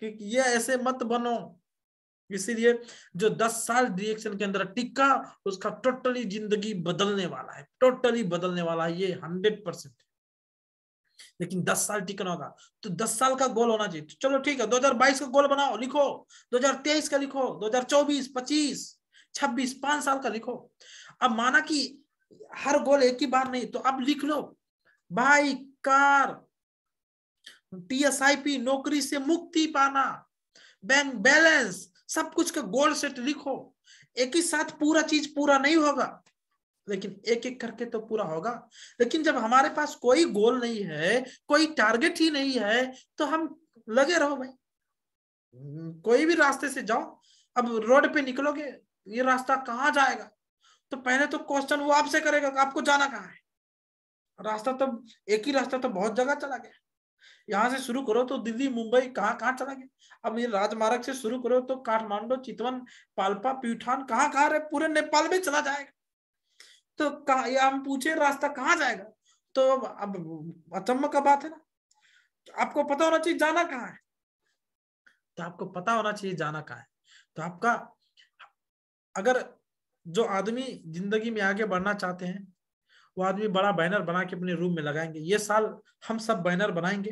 क्योंकि ये ऐसे मत बनो। इसीलिए जो 10 साल रिएक्शन के अंदर टिका, उसका टोटली जिंदगी बदलने वाला है, टोटली बदलने वाला है, ये 100%। लेकिन 10 साल टिकना होगा, तो 10 साल का गोल होना चाहिए। तो चलो ठीक है, 2022 का गोल बनाओ, लिखो, 2023 का लिखो, 2024, 25, 26, 5 साल का लिखो। अब माना कि हर गोल एक ही बार नहीं, तो अब लिख लो, भाई कार, टीएसआईपी, नौकरी से मुक्ति पाना, बैंक बैलेंस, सब कुछ का गोल सेट लिखो। एक ही साथ पूरा चीज पूरा नहीं होगा, लेकिन एक एक करके तो पूरा होगा। लेकिन जब हमारे पास कोई गोल नहीं है, कोई टारगेट ही नहीं है, तो हम लगे रहो भाई, कोई भी रास्ते से जाओ। अब रोड पे निकलोगे, ये रास्ता कहाँ जाएगा, तो पहले तो क्वेश्चन वो आपसे करेगा कि आपको जाना कहाँ है। रास्ता तो एक ही रास्ता तो बहुत जगह चला गया। यहाँ से शुरू करो तो दिल्ली, मुंबई, कहाँ कहाँ चला गया। अब ये राजमार्ग से शुरू करो तो काठमांडू, चितवन, पाल्पा, प्यूठान, कहाँ कहाँ रहे, पूरे नेपाल में चला जाएगा। तो कहा, या हम पूछे रास्ता कहाँ जाएगा, तो अब अचम्भ का बात है ना। आपको पता होना चाहिए जाना कहाँ है, तो आपको पता होना चाहिए जाना कहाँ है। तो आपका, अगर जो आदमी जिंदगी में आगे बढ़ना चाहते हैं, वो आदमी बड़ा बैनर बना के अपने रूम में लगाएंगे। ये साल हम सब बैनर बनाएंगे।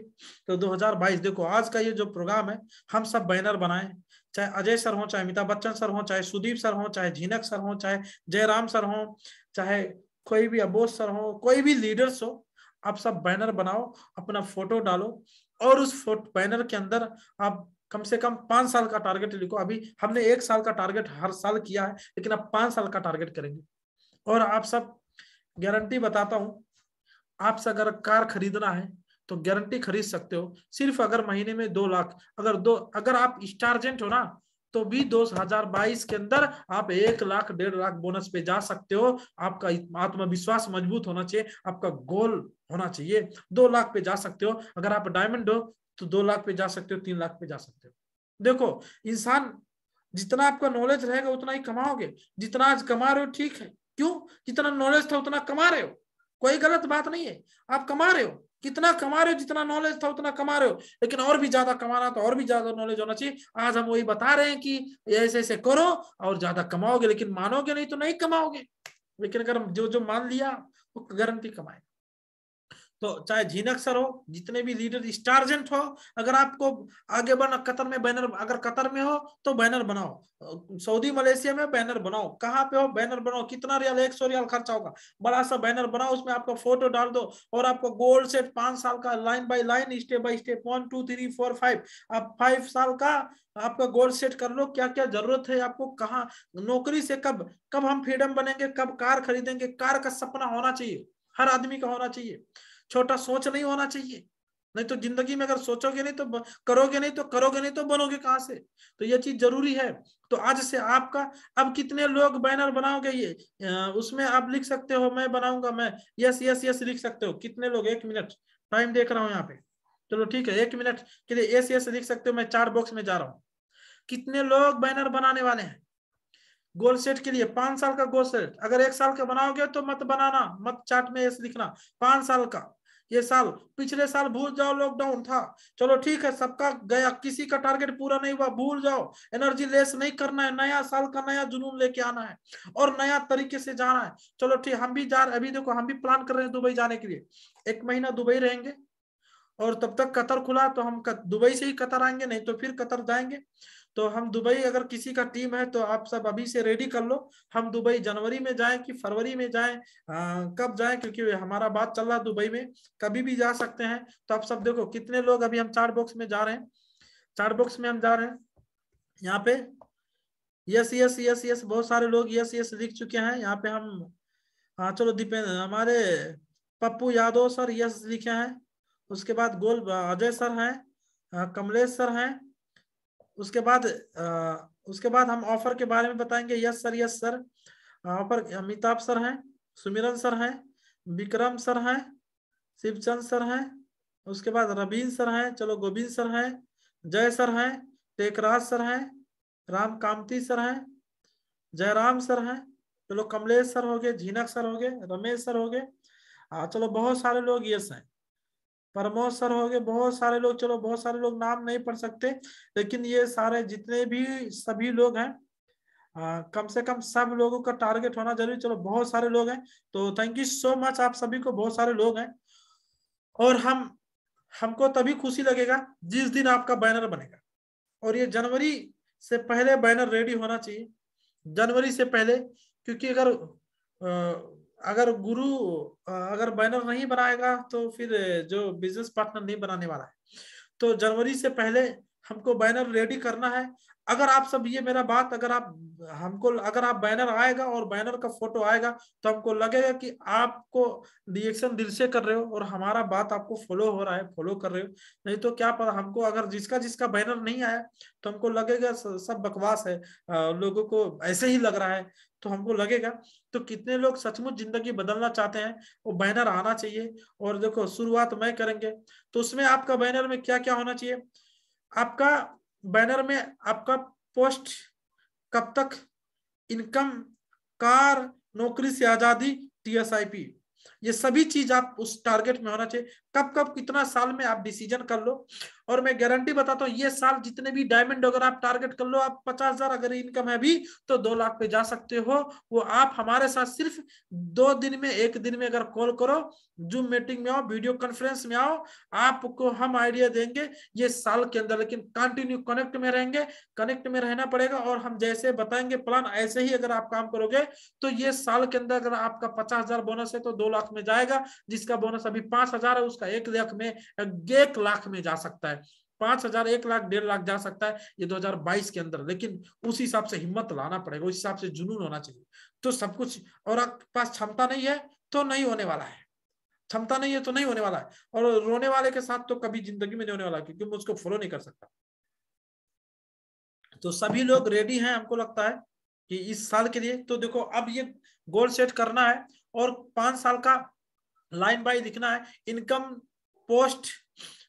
तो 2022 देखो, आज का ये जो प्रोग्राम है, हम सब बैनर बनाएं, चाहे अजय सर हो, चाहे अमिताभ बच्चन सर हो, चाहे सुदीप सर हो, चाहे झीनक सर हो, चाहे जयराम सर हो, चाहे कोई भी अबोध सर हो, कोई भी लीडर्स हो, आप सब बैनर बनाओ, अपना फोटो डालो, और उस फोटो बैनर के अंदर आप कम से कम 5 साल का टारगेट लिखो। अभी हमने 1 साल का टारगेट हर साल किया है, लेकिन अब 5 साल का टारगेट करेंगे। और आप सब, गारंटी बताता हूं, आपसे अगर कार खरीदना है तो गारंटी खरीद सकते हो, सिर्फ अगर महीने में 2 लाख, अगर आप स्टारजेंट हो ना, तो भी 2022 के अंदर आप 1 लाख 1.5 लाख बोनस पे जा सकते हो। आपका आत्मविश्वास मजबूत होना चाहिए, आपका गोल होना चाहिए। 2 लाख पे जा सकते हो। अगर आप डायमंड हो तो 2 लाख पे जा सकते हो, 3 लाख पे जा सकते हो। देखो, इंसान जितना आपका नॉलेज रहेगा उतना ही कमाओगे। जितना आज कमा रहे हो ठीक है, क्यों, जितना नॉलेज था उतना कमा रहे हो, कोई गलत बात नहीं है, आप कमा रहे हो, कितना कमा रहे हो, जितना नॉलेज था उतना कमा रहे हो। लेकिन और भी ज्यादा कमाना तो और भी ज्यादा नॉलेज होना चाहिए। आज हम वही बता रहे हैं कि ऐसे ऐसे करो और ज्यादा कमाओगे, लेकिन मानोगे नहीं तो नहीं कमाओगे। लेकिन अगर जो जो मान लिया, वो गारंटी कमाए। तो चाहे झीनक सर हो, जितने भी लीडर स्टारजेंट हो, अगर आपको आगे बढ़ना, कतर में बैनर, अगर कतर में हो तो बैनर बनाओ, सऊदी मलेशिया में बैनर बनाओ, कहाँ पे हो बैनर बनाओ, कितना रियाल, 100 रियाल खर्चा होगा, बड़ा सा बैनर बनाओ, उसमें आपका फोटो डाल दो, और आपको गोल सेट 5 साल का, line by line, step by step, 1 2 3 4 5, आप 5 साल का आपका गोल सेट कर लो। क्या क्या जरूरत है आपको, कहाँ नौकरी से कब कब हम फ्रीडम बनेंगे, कब कार खरीदेंगे। कार का सपना होना चाहिए, हर आदमी का होना चाहिए, छोटा सोच नहीं होना चाहिए। नहीं तो जिंदगी में अगर सोचोगे नहीं तो करोगे नहीं, तो करोगे नहीं तो बनोगे कहां से। तो ये चीज जरूरी है। तो आज से आपका, अब कितने लोग बैनर बनाओगे, ये उसमें आप लिख सकते हो, मैं बनाऊंगा, मैं, यस यस यस लिख सकते हो। कितने लोग, 1 मिनट टाइम देख रहा हूं यहाँ पे, चलो ठीक है, 1 मिनट के लिए एस लिख सकते हो, मैं चार्ट बॉक्स में जा रहा हूँ। कितने लोग बैनर बनाने वाले हैं गोल सेट के लिए? 5 साल का गोल सेट। अगर 1 साल का बनाओगे तो मत बनाना, मत चार्ट में एस लिखना। 5 साल का, ये साल, पिछले साल भूल जाओ, लॉकडाउन था, चलो ठीक है, सबका गया, किसी का टारगेट पूरा नहीं हुआ, भूल जाओ, एनर्जी लेस नहीं करना है, नया साल का नया जुनून लेके आना है और नया तरीके से जाना है। चलो ठीक, हम भी जा रहे, अभी देखो हम भी प्लान कर रहे हैं दुबई जाने के लिए, 1 महीना दुबई रहेंगे और तब तक कतर खुला तो हम दुबई से ही कतर आएंगे, नहीं तो फिर कतर जाएंगे। तो हम दुबई, अगर किसी का टीम है तो आप सब अभी से रेडी कर लो, हम दुबई जनवरी में जाएं कि फरवरी में जाएं, कब जाएं, क्योंकि हमारा बात चल रहा है दुबई में, कभी भी जा सकते हैं। तो आप सब देखो कितने लोग, अभी हम चार्ट बॉक्स में जा रहे हैं, चार्ट बॉक्स में हम जा रहे हैं, यहाँ पे यस यस यस यस, बहुत सारे लोग यस यस लिख चुके हैं यहाँ पे। हम हाँ चलो, दीपेंद्र, हमारे पप्पू यादव सर यस लिखे हैं, उसके बाद गोल अजय सर हैं, कमलेश सर हैं, उसके बाद हम ऑफर के बारे में बताएंगे, yes sir yes sir. Offer Amitabh sir हैं, सुमिरन सर हैं, विक्रम सर हैं, शिवचंद सर हैं, उसके बाद रवीन सर हैं, चलो गोविंद सर हैं, जय सर हैं, टेकराज सर हैं, राम कामती सर हैं, जयराम सर हैं, चलो कमलेश सर हो गए, झीनक सर हो गए, रमेश सर हो गए, चलो बहुत सारे लोग यस हैं, प्रमोद सर हो गए, बहुत सारे लोग, चलो बहुत सारे लोग नाम नहीं पढ़ सकते, लेकिन ये सारे जितने भी सभी लोग हैं, कम से कम सब लोगों का टारगेट होना जरूरी। चलो बहुत सारे लोग हैं, तो थैंक यू सो मच आप सभी को, बहुत सारे लोग हैं। और हमको तभी खुशी लगेगा जिस दिन आपका बैनर बनेगा, और ये जनवरी से पहले बैनर रेडी होना चाहिए, जनवरी से पहले, क्योंकि अगर गुरु अगर बैनर नहीं बनाएगा तो फिर जो बिजनेस पार्टनर नहीं बनाने वाला है। तो जनवरी से पहले हमको बैनर रेडी करना है। अगर आप सब, ये मेरा बात, अगर आप बैनर आएगा और बैनर का फोटो आएगा तो हमको लगेगा कि आपको रिएक्शन दिल से कर रहे हो और हमारा बात आपको फॉलो हो रहा है, फॉलो कर रहे हो। नहीं तो क्या पता, हमको अगर जिसका बैनर नहीं आया तो हमको लगेगा सब बकवास है, लोगों को ऐसे ही लग रहा है, तो हमको लगेगा। तो कितने लोग सचमुच जिंदगी बदलना चाहते हैं, वो बैनर आना चाहिए। और देखो शुरुआत मैं करेंगे, तो उसमें आपका बैनर में क्या क्या होना चाहिए? आपका बैनर में आपका पोस्ट, कब तक, इनकम, कार, नौकरी से आजादी, टीएसआईपी, ये सभी चीज आप उस टारगेट में होना चाहिए। कब कब कितना साल में आप डिसीजन कर लो। और मैं गारंटी बताता हूँ, ये साल जितने भी डायमंड अगर आप टारगेट कर लो, आप 50,000 अगर इनकम है भी तो 2 लाख पे जा सकते हो। वो आप हमारे साथ सिर्फ 2 दिन में, 1 दिन में अगर कॉल करो, जूम मीटिंग में आओ, वीडियो कॉन्फ्रेंस में आओ, आपको हम आइडिया देंगे ये साल के अंदर। लेकिन कंटिन्यू कनेक्ट में रहेंगे, कनेक्ट में रहना पड़ेगा, और हम जैसे बताएंगे प्लान, ऐसे ही अगर आप काम करोगे तो ये साल के अंदर अगर आपका 50,000 बोनस है तो 2 लाख में जाएगा। जिसका बोनस अभी 5,000 है उसका 1 लाख में जा सकता है। 5,000, 1 लाख, 1.5 लाख जा सकता है ये 2022 के अंदर। लेकिन उस हिसाब से हिम्मत लाना पड़ेगा, उस हिसाब से जुनून होना चाहिए। तो सब कुछ, और आपके पास क्षमता नहीं है तो नहीं होने वाला है, क्षमता नहीं है तो नहीं होने वाला है। और रोने वाले के साथ तो कभी जिंदगी में नहीं होने वाला, क्योंकि मैं उसको फॉलो नहीं कर सकता। तो सभी लोग रेडी हैं हमको लगता है कि इस साल के लिए। तो देखो अब ये गोल सेट करना है और 5 साल का लाइन बाय लिखना है, इनकम, पोस्ट,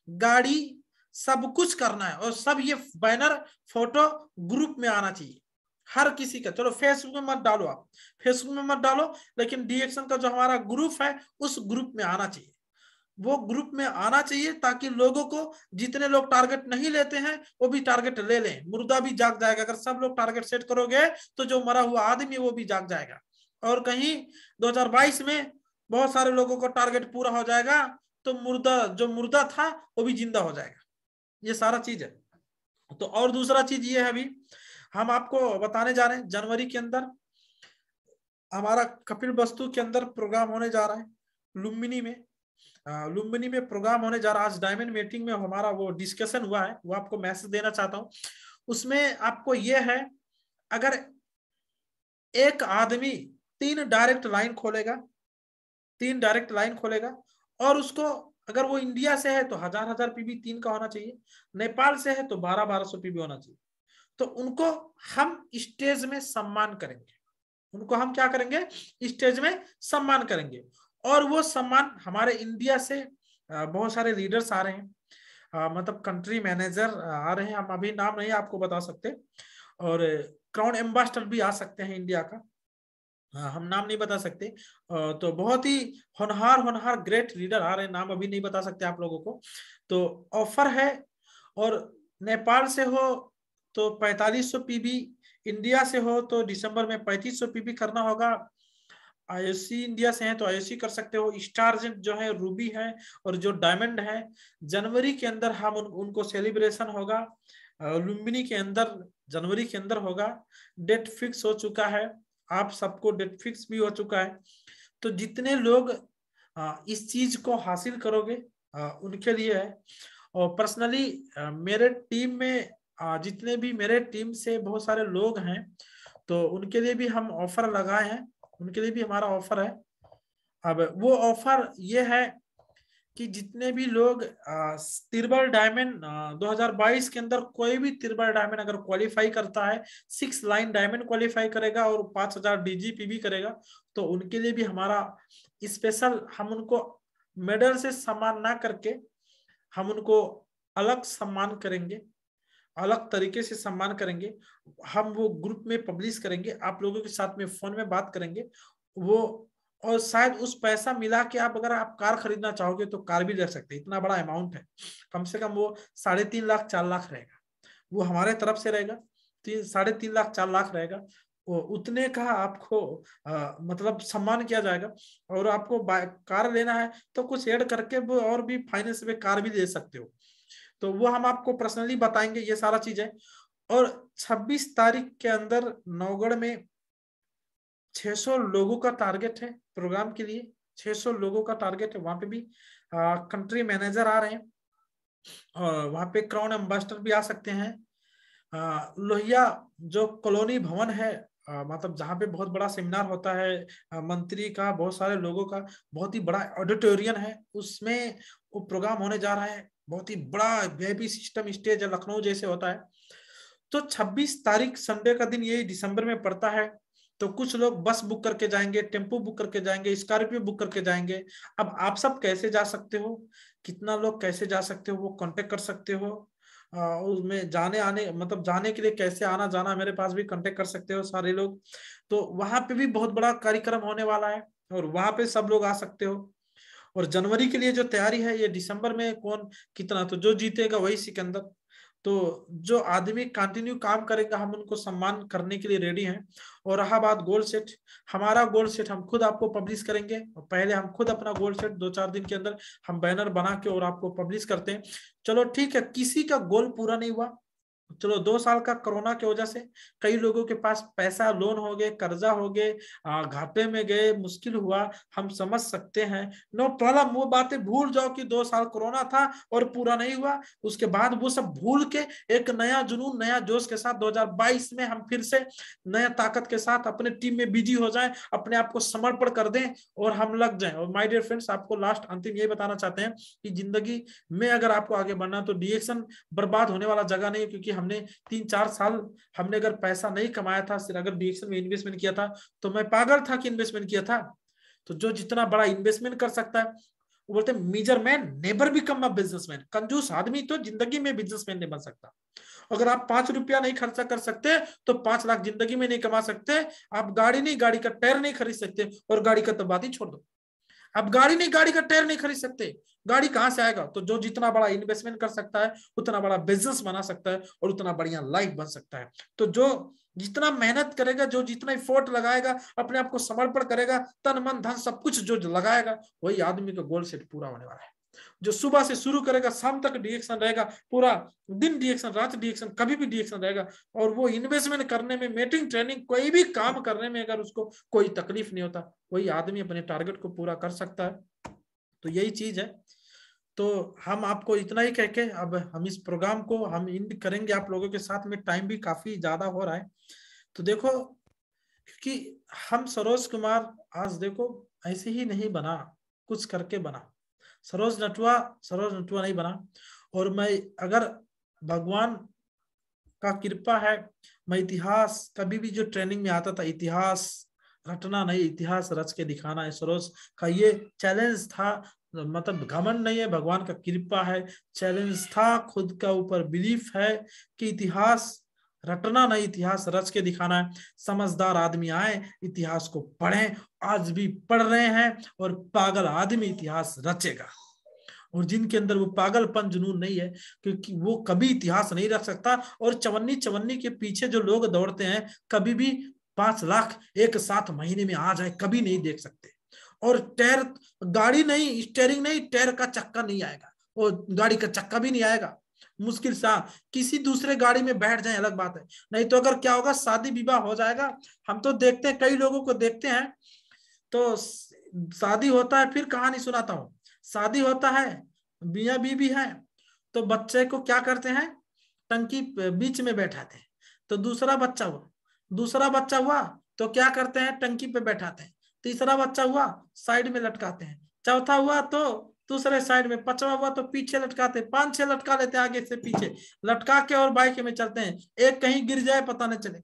गाड़ी, सब कुछ करना है। और सब ये बैनर फोटो ग्रुप में आना चाहिए हर किसी का। चलो फेसबुक में मत डालो, आप फेसबुक में मत डालो, लेकिन डीएक्शन का जो हमारा ग्रुप है उस ग्रुप में आना चाहिए, वो ग्रुप में आना चाहिए, ताकि लोगों को, जितने लोग टारगेट नहीं लेते हैं वो भी टारगेट ले लें। मुर्दा भी जाग जाएगा, अगर सब लोग टारगेट सेट करोगे तो जो मरा हुआ आदमी है वो भी जाग जाएगा। और कहीं 2022 में बहुत सारे लोगों को टारगेट पूरा हो जाएगा, तो जो मुर्दा था वो भी जिंदा हो जाएगा। ये सारा चीज है। तो और दूसरा चीज ये है, अभी हम आपको बताने जा रहे हैं, जनवरी के अंदर हमारा कपिल वस्तु के अंदर प्रोग्राम होने जा रहा है, लुम्बिनी में प्रोग्राम होने जा रहा है। आज डायमंड मीटिंग में हमारा वो डिस्कशन हुआ है, वो आपको मैसेज देना चाहता हूं। उसमें आपको ये है, अगर एक आदमी 3 डायरेक्ट लाइन खोलेगा, और उसको, अगर वो इंडिया से है तो 1000 पीबी 3 का होना चाहिए, नेपाल से है तो 1200 पीबी होना चाहिए। तो उनको हम स्टेज में सम्मान करेंगे, उनको हम क्या करेंगे, स्टेज में सम्मान करेंगे। और वो सम्मान हमारे इंडिया से बहुत सारे लीडर्स आ रहे हैं, मतलब कंट्री मैनेजर आ रहे हैं, हम अभी नाम नहीं आपको बता सकते, और क्राउन एम्बेसडर भी आ सकते हैं इंडिया का, हम नाम नहीं बता सकते। तो बहुत ही होनहार होनहार ग्रेट लीडर आ रहे हैं, नाम अभी नहीं बता सकते आप लोगों को। तो ऑफर है, और नेपाल से हो तो 4500 पीबी, इंडिया से हो तो दिसंबर में 3500 पीबी करना होगा। आईओसी इंडिया से है तो आईओसी कर सकते हो। स्टारजेंट जो है रूबी है, और जो डायमंड है जनवरी के अंदर हम उनको सेलिब्रेशन होगा। लुम्बिनी के अंदर जनवरी के अंदर होगा। डेट फिक्स हो चुका है, आप सबको डेट फिक्स भी हो चुका है। तो जितने लोग इस चीज को हासिल करोगे उनके लिए है। और पर्सनली मेरे टीम में जितने भी मेरे टीम से बहुत सारे लोग हैं, तो उनके लिए भी हम ऑफर लगाए हैं, उनके लिए भी हमारा ऑफर है। अब वो ऑफर ये है कि जितने भी लोग तिरबल डायमंड 2022 के अंदर कोई भी तिरबल डायमंड अगर क्वालिफाई करता है, 6 लाइन डायमंड क्वालिफाई करेगा और 5000 डीजीपीबी करेगा, तो उनके लिए भी हमारा स्पेशल, हम उनको मेडल से सम्मान ना करके हम उनको अलग सम्मान करेंगे, अलग तरीके से सम्मान करेंगे। हम वो ग्रुप में पब्लिश करेंगे, आप लोगों के साथ में फोन में बात करेंगे वो, और शायद उस पैसा मिला के आप अगर आप कार खरीदना चाहोगे तो कार भी ले सकते हैं। इतना बड़ा अमाउंट है, कम से कम वो 3.5 लाख 4 लाख रहेगा, वो हमारे तरफ से रहेगा। 3.5 लाख 4 लाख रहेगा, वो उतने का आपको मतलब सम्मान किया जाएगा। और आपको कार लेना है तो कुछ ऐड करके वो और भी फाइनेंस में कार भी ले सकते हो, तो वो हम आपको पर्सनली बताएंगे ये सारा चीज है। और 26 तारीख के अंदर नौगढ़ में 600 लोगों का टारगेट है प्रोग्राम के लिए, 600 लोगों का टारगेट है। वहां पे भी कंट्री मैनेजर आ रहे हैं, और वहां पे क्राउन एम्बेसडर भी आ सकते हैं। लोहिया जो कॉलोनी भवन है, मतलब जहाँ पे बहुत बड़ा सेमिनार होता है मंत्री का, बहुत सारे लोगों का, बहुत ही बड़ा ऑडिटोरियम है, उसमें वो प्रोग्राम होने जा रहा है। बहुत ही बड़ा वीआईपी सिस्टम स्टेज है, लखनऊ जैसे होता है। तो 26 तारीख संडे का दिन, ये दिसंबर में पड़ता है। तो कुछ लोग बस बुक करके जाएंगे, टेम्पो बुक करके जाएंगे, स्कॉर्पियो बुक करके जाएंगे। अब आप सब कैसे जा सकते हो, कितना लोग कैसे जा सकते हो, वो कांटेक्ट कर सकते हो। उसमें जाने आने मतलब जाने के लिए कैसे आना जाना, मेरे पास भी कांटेक्ट कर सकते हो सारे लोग। तो वहां पे भी बहुत बड़ा कार्यक्रम होने वाला है, और वहां पे सब लोग आ सकते हो। और जनवरी के लिए जो तैयारी है, ये दिसंबर में कौन कितना, तो जो जीतेगा वही सिकंदर। तो जो आदमी कंटिन्यू काम करेगा हम उनको सम्मान करने के लिए रेडी हैं। और रहा बात गोल सेट, हमारा गोल सेट हम खुद आपको पब्लिश करेंगे। और पहले हम खुद अपना गोल सेट 2-4 दिन के अंदर हम बैनर बना के और आपको पब्लिश करते हैं। चलो ठीक है, किसी का गोल पूरा नहीं हुआ, चलो 2 साल का कोरोना की वजह से कई लोगों के पास पैसा लोन हो गए, कर्जा हो गए, घाटे में गए, मुश्किल हुआ, हम समझ सकते हैं। नो प्रॉब्लम, वो बातें भूल जाओ कि 2 साल कोरोना था और पूरा नहीं हुआ। उसके बाद वो सब भूल के एक नया जुनून, नया जोश के साथ 2022 में हम फिर से नया ताकत के साथ अपने टीम में बिजी हो जाएं, अपने आप को समर्पण कर दें और हम लग जाएं। और माय डियर फ्रेंड्स, आपको लास्ट अंतिम यही बताना चाहते हैं कि जिंदगी में अगर आपको आगे बढ़ना तो डीएक्शन बर्बाद होने वाला जगह नहीं है। क्योंकि हमने 3-4 साल हमने अगर पैसा नहीं कमाया था, सिर्फ अगर डीएक्शन में इन्वेस्टमेंट किया था, तो मैं पागल था कि इन्वेस्टमेंट किया था। तो जो जितना बड़ा इन्वेस्टमेंट कर सकता है, वो बोलते हैं miser man never become a businessman. कंजूस आदमी तो जिंदगी में बिजनेसमैन नहीं बन सकता। अगर आप 5 रुपया नहीं खर्चा कर सकते तो 5 लाख जिंदगी में नहीं कमा सकते। आप गाड़ी नहीं, गाड़ी का टायर नहीं खरीद सकते, और गाड़ी का तो बात ही छोड़ दो, आप गाड़ी नहीं, गाड़ी का टायर नहीं खरीद सकते, गाड़ी कहां से आएगा। तो जो जितना बड़ा इन्वेस्टमेंट कर सकता है उतना बड़ा बिजनेस बना सकता है और उतना बढ़िया लाइफ बन सकता है। तो जो जितना मेहनत करेगा, जो जितना एफर्ट लगाएगा, अपने आप को समर्पण करेगा, तन मन धन सब कुछ जो लगाएगा, वही आदमी का गोल सेट पूरा होने वाला है। जो सुबह से शुरू करेगा शाम तक डीएक्शन रहेगा, पूरा दिन डीएक्शन, रात डीएक्शन, कभी भी डीएक्शन रहेगा। और वो इन्वेस्टमेंट करने में, मीटिंग, ट्रेनिंग, कोई भी काम करने में अगर उसको कोई तकलीफ नहीं होता, वही आदमी अपने टारगेट को पूरा कर सकता है। तो यही चीज है। तो हम आपको इतना ही कह के अब हम इस प्रोग्राम को हम एंड करेंगे आप लोगों के साथ में, टाइम भी काफी ज्यादा हो रहा है। तो देखो, क्योंकि हम सरोज कुमार आज देखो ऐसे ही नहीं बना, कुछ करके बना। सरोज नटुआ नहीं बना। और मैं अगर भगवान का कृपा है, मैं इतिहास कभी भी जो ट्रेनिंग में आता था, इतिहास रटना नहीं, इतिहास रच के दिखाना है। सरोज का ये चैलेंज था, मतलब घमंड नहीं है, भगवान का कृपा है, चैलेंज था, खुद का ऊपर बिलीफ है कि इतिहास रटना नहीं, इतिहास रच के दिखाना है। समझदार आदमी आए, इतिहास को पढ़ें, आज भी पढ़ रहे हैं, और पागल आदमी इतिहास रचेगा। और जिनके अंदर वो पागलपन जुनून नहीं है, क्योंकि वो कभी इतिहास नहीं रख सकता। और चवन्नी चवन्नी के पीछे जो लोग दौड़ते हैं, कभी भी 5 लाख एक साथ महीने में आ जाए कभी नहीं देख सकते। और टायर, गाड़ी नहीं, स्टेयरिंग नहीं, टायर का चक्का नहीं आएगा, और गाड़ी का चक्का भी नहीं आएगा, मुश्किल से किसी दूसरे गाड़ी में बैठ जाए अलग बात है, नहीं तो अगर क्या होगा, शादी विवाह हो जाएगा। हम तो देखते हैं, कई लोगों को देखते हैं, तो शादी होता है, फिर कहानी सुनाता हूं, शादी होता है, मियां बीवी है, तो बच्चे को क्या करते हैं, टंकी बीच में बैठाते हैं। तो दूसरा बच्चा हुआ तो क्या करते हैं, टंकी पे बैठाते हैं। तीसरा बच्चा हुआ, साइड में लटकाते हैं। चौथा हुआ तो दूसरे साइड में। पांचवा हुआ तो पीछे लटकाते, 5-6 लटका लेते हैं आगे से पीछे, लटका के और बाइक में चलते हैं। एक कहीं गिर जाए पता नहीं चले,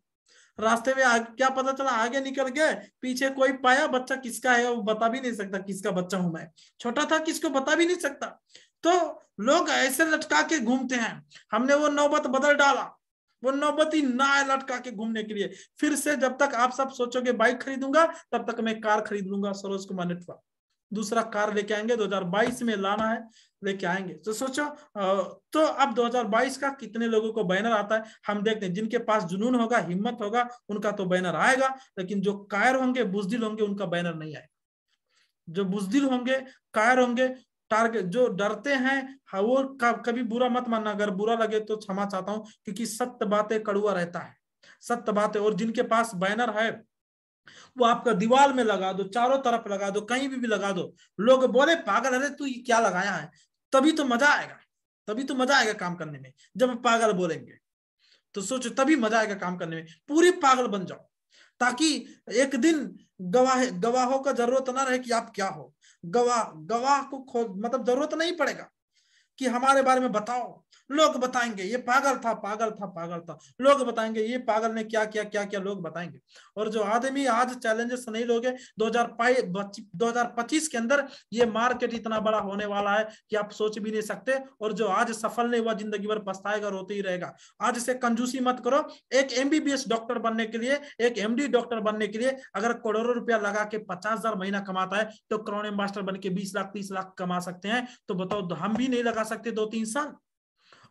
रास्ते में क्या पता चला, आगे निकल गए, पीछे कोई पाया, बच्चा किसका है वो बता भी नहीं सकता, किसका बच्चा हूं मैं, छोटा था, किसको बता भी नहीं सकता। तो लोग ऐसे लटका के घूमते हैं। हमने वो नौबत बदल डाला, वो नौबत ही ना है लटका के घूमने के लिए। फिर से जब तक आप सब सोचोगे बाइक खरीदूंगा, तब तक मैं कार खरीद लूंगा। सरोज कुमार नेटवा दूसरा कार लेके आएंगे, 2022 में लाना है, लेके आएंगे। तो सोचो, तो अब 2022 का कितने लोगों को बैनर आता है, हम देखते हैं। जिनके पास जुनून होगा, हिम्मत होगा, उनका तो बैनर आएगा, लेकिन जो कायर होंगे, बुजदिल होंगे, उनका बैनर नहीं आएगा। जो बुजदिल होंगे, कायर होंगे, टारगेट, जो डरते हैं, हाँ, वो कभी बुरा मत मानना, अगर बुरा लगे तो क्षमा चाहता हूं, क्योंकि सत्य बातें कड़वा रहता है, सत्य बातें। और जिनके पास बैनर है, वो आपका दीवार में लगा दो, चारों तरफ लगा दो, कहीं भी लगा दो, लोग बोले पागल, अरे तू ये क्या लगाया है, तभी तो मजा आएगा, तभी तो मजा आएगा काम करने में, जब पागल बोलेंगे। तो सोचो, तभी मजा आएगा काम करने में, पूरी पागल बन जाओ, ताकि एक दिन गवाहों का जरूरत ना रहे कि आप क्या हो। गवाह को मतलब जरूरत नहीं पड़ेगा कि हमारे बारे में बताओ। लोग बताएंगे ये पागल था, पागल था, पागल था, लोग बताएंगे ये पागल ने क्या किया, क्या क्या लोग बताएंगे। और जो आदमी आज चैलेंजेस नहीं लोगे, 2025 के अंदर ये मार्केट इतना बड़ा होने वाला है कि आप सोच भी नहीं सकते। और जो आज सफल नहीं हुआ, जिंदगी भर पछताएगा, रोते ही रहेगा। आज से कंजूसी मत करो। एक MBBS डॉक्टर बनने के लिए, एक MD डॉक्टर बनने के लिए अगर करोड़ों रुपया लगा के 50,000 महीना कमाता है, तो क्राउन मास्टर बन के 20 लाख 30 लाख कमा सकते हैं। तो बताओ, हम भी नहीं लगा सकते 2-3 साल?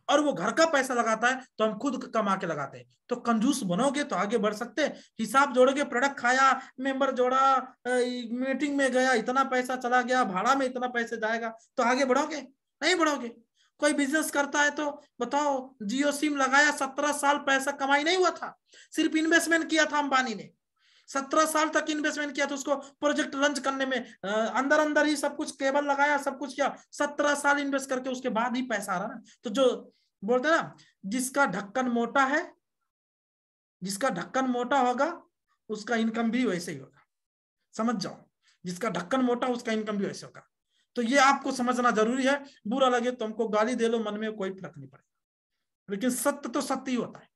और वो घर का पैसा लगाता है तो हम खुद कमा के लगाते हैं। तो कंजूस बनोगे तो आगे बढ़ सकते हैं। हिसाब जोड़ोगे, प्रोडक्ट खाया, मेंबर जोड़ा, मीटिंग में गया, इतना पैसा चला गया, भाड़ा में इतना पैसे जाएगा, तो आगे बढ़ोगे? नहीं बढ़ोगे। कोई बिजनेस करता है तो बताओ, जियो सिम लगाया, 17 साल पैसा कमाई नहीं हुआ था, सिर्फ इन्वेस्टमेंट किया था अंबानी ने। 17 साल तक इन्वेस्टमेंट किया था, उसको प्रोजेक्ट लॉन्च करने में, अंदर अंदर ही सब कुछ, केबल लगाया, सब कुछ किया, 17 साल इन्वेस्ट करके उसके बाद ही पैसा आ रहा ना। तो जो बोलते ना, जिसका ढक्कन मोटा है, जिसका ढक्कन मोटा होगा, उसका इनकम भी वैसे ही होगा। समझ जाओ, जिसका ढक्कन मोटा, उसका इनकम भी वैसे होगा। तो ये आपको समझना जरूरी है। बुरा लगे तो हमको गाली दे लो, मन में कोई फर्क नहीं पड़ेगा, लेकिन सत्य तो सत्य ही होता है।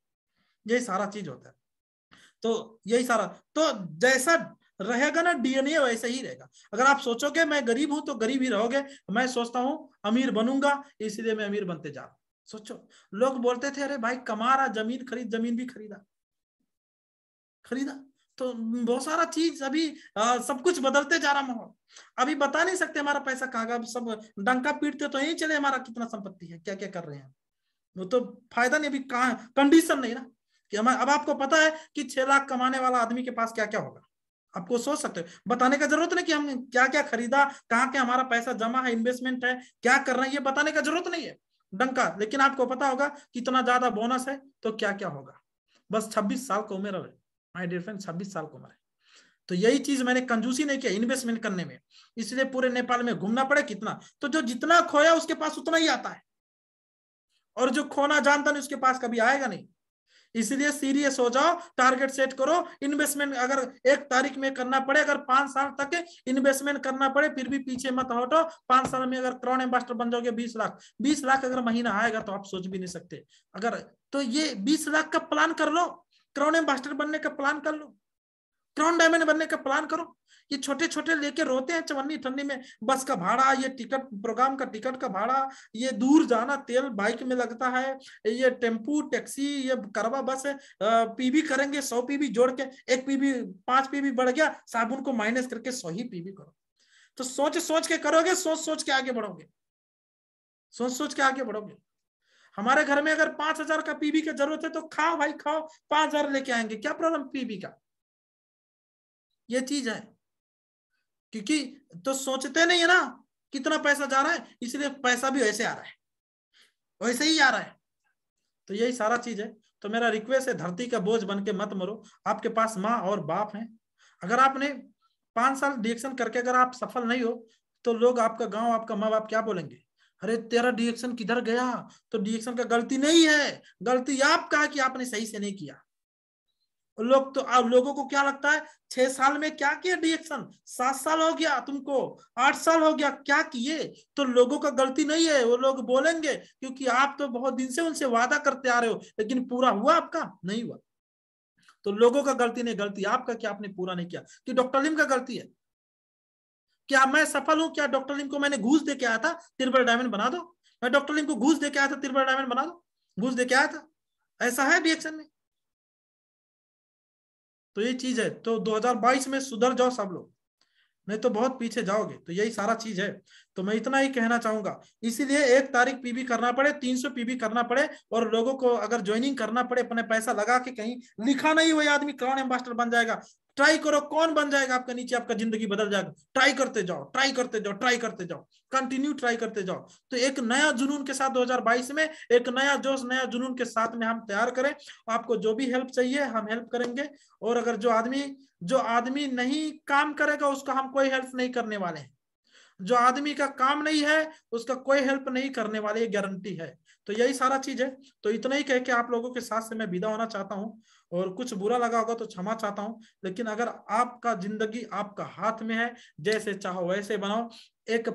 यही सारा चीज होता है। तो यही सारा, तो जैसा रहेगा ना DNA, वैसे ही रहेगा। अगर आप सोचोगे मैं गरीब हूं, तो गरीब ही रहोगे। मैं सोचता हूं अमीर बनूंगा, इसलिए मैं अमीर बनते जा रहा हूं। सोचो, लोग बोलते थे अरे भाई कमा रहा, जमीन खरीद, जमीन भी खरीदा। तो बहुत सारा चीज अभी सब कुछ बदलते जा रहा माहौल। अभी बता नहीं सकते हमारा पैसा कहाँ गया। सब डंका पीटते तो यही चले हमारा कितना संपत्ति है, क्या क्या कर रहे हैं। वो तो फायदा नहीं, अभी कहाँ कंडीशन नहीं ना कि हमारे। अब आपको पता है कि 6 लाख कमाने वाला आदमी के पास क्या क्या होगा, आपको सोच सकते हो। बताने का जरूरत नहीं कि हम क्या क्या खरीदा, कहाँ क्या हमारा पैसा जमा है, इन्वेस्टमेंट है, क्या कर रहे हैं, ये बताने का जरूरत नहीं है डंका। लेकिन आपको पता होगा कितना ज्यादा बोनस है, तो क्या क्या होगा। बस 26 साल की उम्र है माय डियर फ्रेंड, 26 साल की उम्र है। तो यही चीज मैंने कंजूसी नहीं किया इन्वेस्टमेंट करने में, इसलिए पूरे नेपाल में घूमना पड़े कितना। तो जो जितना खोया उसके पास उतना ही आता है, और जो खोना जानता नहीं उसके पास कभी आएगा नहीं। इसलिए सीरियस हो जाओ, टारगेट सेट करो। इन्वेस्टमेंट अगर 1 तारीख में करना पड़े, अगर 5 साल तक इन्वेस्टमेंट करना पड़े, फिर भी पीछे मत हटो। 5 साल में अगर क्राउन एम्बेसडर बन जाओगे, 20 लाख अगर महीना आएगा, तो आप सोच भी नहीं सकते। अगर तो ये 20 लाख का प्लान कर लो, क्राउन एम्बेसडर बनने का प्लान कर लो। क्राउन डायमंड बनने का प्लान करो। ये छोटे छोटे लेके रोते हैं चवन्नी ठंडी में, बस का भाड़ा, ये टिकट, प्रोग्राम का टिकट का भाड़ा, ये दूर जाना, तेल बाइक में लगता है, ये टेम्पू टैक्सी, ये करवा बस, पीबी करेंगे 100 पीबी जोड़ के, 1 पीबी 5 पीबी बढ़ गया, साबुन को माइनस करके 100 ही पीबी करो। तो सोच सोच के करोगे, सोच सोच के आगे बढ़ोगे, सोच सोच के आगे बढ़ोगे। हमारे घर में अगर 5,000 का पीबी की जरूरत है तो खाओ भाई खाओ, 5,000 लेके आएंगे, क्या प्रॉब्लम पीबी का। ये चीज है, क्योंकि तो सोचते नहीं है ना कितना पैसा जा रहा है, इसलिए पैसा भी वैसे आ रहा है, वैसे ही आ रहा है। तो यही सारा चीज है। तो मेरा रिक्वेस्ट है, धरती का बोझ बन के मत मरो। आपके पास माँ और बाप हैं। अगर आपने 5 साल डिएक्शन करके अगर आप सफल नहीं हो तो लोग, आपका गांव, आपका माँ बाप क्या बोलेंगे, अरे तेरा डिएक्शन किधर गया। तो डिएक्शन का गलती नहीं है, गलती आपका है कि आपने सही से नहीं किया। लोग तो, आप लोगों को क्या लगता है 6 साल में क्या किया डिएक्शन, 7 साल हो गया तुमको, 8 साल हो गया, क्या किए। तो लोगों का गलती नहीं है, वो लोग बोलेंगे क्योंकि आप तो बहुत दिन से उनसे वादा करते आ रहे हो, लेकिन पूरा हुआ आपका नहीं हुआ। तो लोगों का गलती नहीं, गलती आपका कि आपने पूरा नहीं किया। कि डॉक्टर लिम का गलती है, क्या मैं सफल हूं, क्या डॉक्टर लिम को मैंने घूस दे के आया था तिरबल डायमंड बना दो, मैं डॉक्टर लिम को घूस दे के आया था तिरबल डायमंड बना दो, घूस दे के आया था, ऐसा है डिएक्शन में। तो ये चीज है। तो 2022 में सुधर जाओ सब लोग, नहीं तो बहुत पीछे जाओगे। तो यही सारा चीज है। तो मैं इतना ही कहना चाहूंगा। इसीलिए 1 तारीख पीबी करना पड़े, 300 पीबी करना पड़े, और लोगों को अगर ज्वाइनिंग करना पड़े, अपने पैसा लगा के, कहीं लिखा नहीं वही आदमी क्राउन एम्बेसडर बन जाएगा। ट्राई करो, कौन बन जाएगा आपके नीचे, आपका जिंदगी बदल जाएगा। ट्राई करते जाओ, ट्राई करते जाओ, ट्राई करते जाओ, कंटिन्यू ट्राई करते जाओ। तो एक नया जुनून के साथ 2022 में, एक नया जोश, नया जुनून के साथ में हम तैयार करें। आपको जो भी हेल्प चाहिए हम हेल्प करेंगे। और अगर जो आदमी नहीं काम करेगा उसका हम कोई हेल्प नहीं करने वाले हैं। जो आदमी का काम नहीं है उसका कोई हेल्प नहीं करने वाले, ये गारंटी है। तो यही सारा चीज है। तो इतना ही कह के आप लोगों के साथ से मैं विदा होना चाहता हूं। और कुछ बुरा लगा होगा तो क्षमा चाहता हूं, लेकिन अगर आपका जिंदगी आपका हाथ में है, जैसे चाहो वैसे बनाओ। एक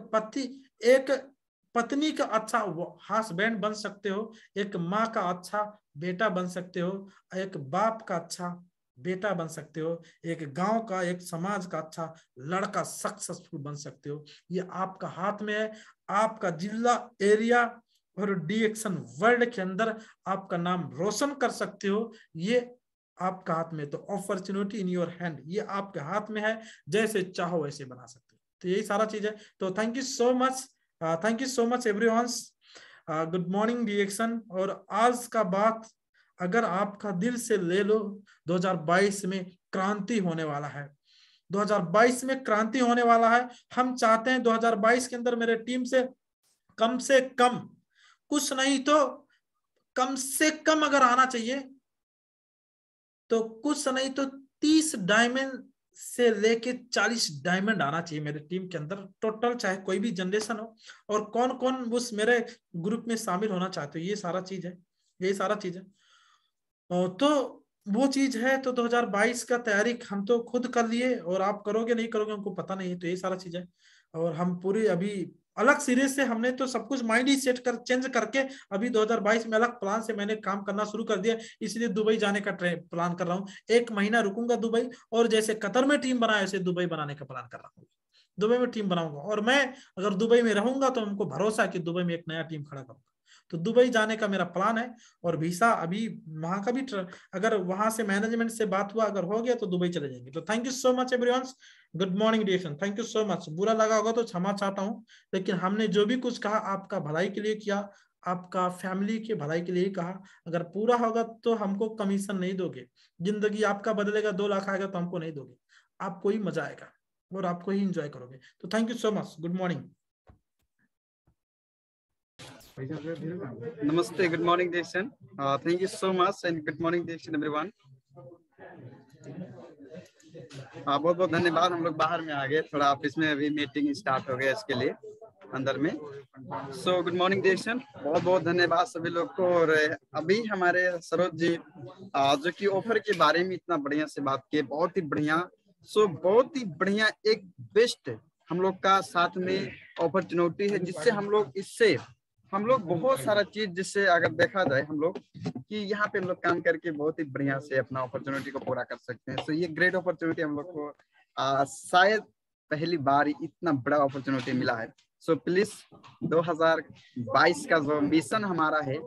पत्नी का अच्छा हस्बैंड बन सकते हो, एक माँ का अच्छा बेटा बन सकते हो, एक बाप का अच्छा बेटा बन सकते हो, एक गांव का, एक समाज का अच्छा लड़का सक्सेसफुल बन सकते हो। ये आपका हाथ में है। आपका जिला, एरिया और डिएक्शन वर्ल्ड के अंदर आपका नाम रोशन कर सकते हो, ये आपका हाथ में। तो अपॉर्चुनिटी इन योर हैंड, ये आपके हाथ में है, जैसे चाहो वैसे बना सकते हो। तो यही सारा चीज है। तो thank you so much everyone. Good morning डिएक्शन। और आज का बात अगर आपका दिल से ले लो, 2022 में क्रांति होने वाला है। 2022 में क्रांति होने वाला है। हम चाहते हैं 2022 के अंदर मेरे टीम से कम कुछ नहीं तो कम से कम अगर आना चाहिए तो कुछ नहीं तो 30 डायमंड से लेके 40 डायमंड आना चाहिए मेरे टीम के अंदर टोटल, चाहे कोई भी जनरेशन हो। और कौन कौन उस मेरे ग्रुप में शामिल होना चाहते हो, ये सारा चीज है, यही सारा चीज है। तो वो चीज है। तो 2022 का तैयारी हम तो खुद कर लिए, और आप करोगे नहीं करोगे हमको पता नहीं है। तो यही सारा चीज है। और हम पूरी अभी अलग सीरीज से हमने तो सब कुछ माइंड ही सेट कर चेंज करके अभी 2022 में अलग प्लान से मैंने काम करना शुरू कर दिया। इसलिए दुबई जाने का प्लान कर रहा हूँ। 1 महीना रुकूंगा दुबई, और जैसे कतर में टीम बनाया वैसे दुबई बनाने का प्लान कर रहा हूँ। दुबई में टीम बनाऊंगा, और मैं अगर दुबई में रहूंगा तो हमको भरोसा है कि दुबई में एक नया टीम खड़ा करूंगा। तो दुबई जाने का मेरा प्लान है। और वीसा अभी वहां का भी अगर वहां से मैनेजमेंट से बात हुआ, अगर हो गया तो दुबई चले जाएंगे। तो thank you so much everyone. Good morning डिएक्शन, थैंक यू सो मच। बुरा लगा होगा तो क्षमा चाहता हूँ, लेकिन हमने जो भी कुछ कहा आपका भलाई के लिए किया, आपका फैमिली के भलाई के लिए ही कहा। अगर पूरा होगा तो हमको कमीशन नहीं दोगे। जिंदगी आपका बदलेगा, 2 लाख आएगा तो हमको नहीं दोगे। आपको ही मजा आएगा और आपको ही इंजॉय करोगे। तो thank you so much, good morning. नमस्ते, गुड मॉर्निंग डिएक्शन। Thank you so much and good morning डिएक्शन एवरीवन। बहुत बहुत धन्यवाद। हम लोग बाहर में आ गए, थोड़ा ऑफिस में अभी मीटिंग स्टार्ट हो गया इसके लिए अंदर में। सो गुड मॉर्निंग डिएक्शन, बहुत बहुत धन्यवाद सभी लोग को। और अभी हमारे सरोज जी जो कि ऑफर के बारे में इतना बढ़िया से बात किए, बहुत ही बढ़िया। सो बहुत ही बढ़िया एक बेस्ट हम लोग का साथ में अपॉर्चुनिटी है, जिससे हम लोग इससे हम लोग बहुत सारा चीज, जिससे अगर देखा जाए हम लोग कि यहाँ पे हम लोग काम करके बहुत ही बढ़िया से अपना अपॉर्चुनिटी को पूरा कर सकते हैं। सो ये ग्रेट अपॉर्चुनिटी हम लोग को शायद पहली बार इतना बड़ा अपॉर्चुनिटी मिला है। सो प्लीज 2022 का जो मिशन हमारा है,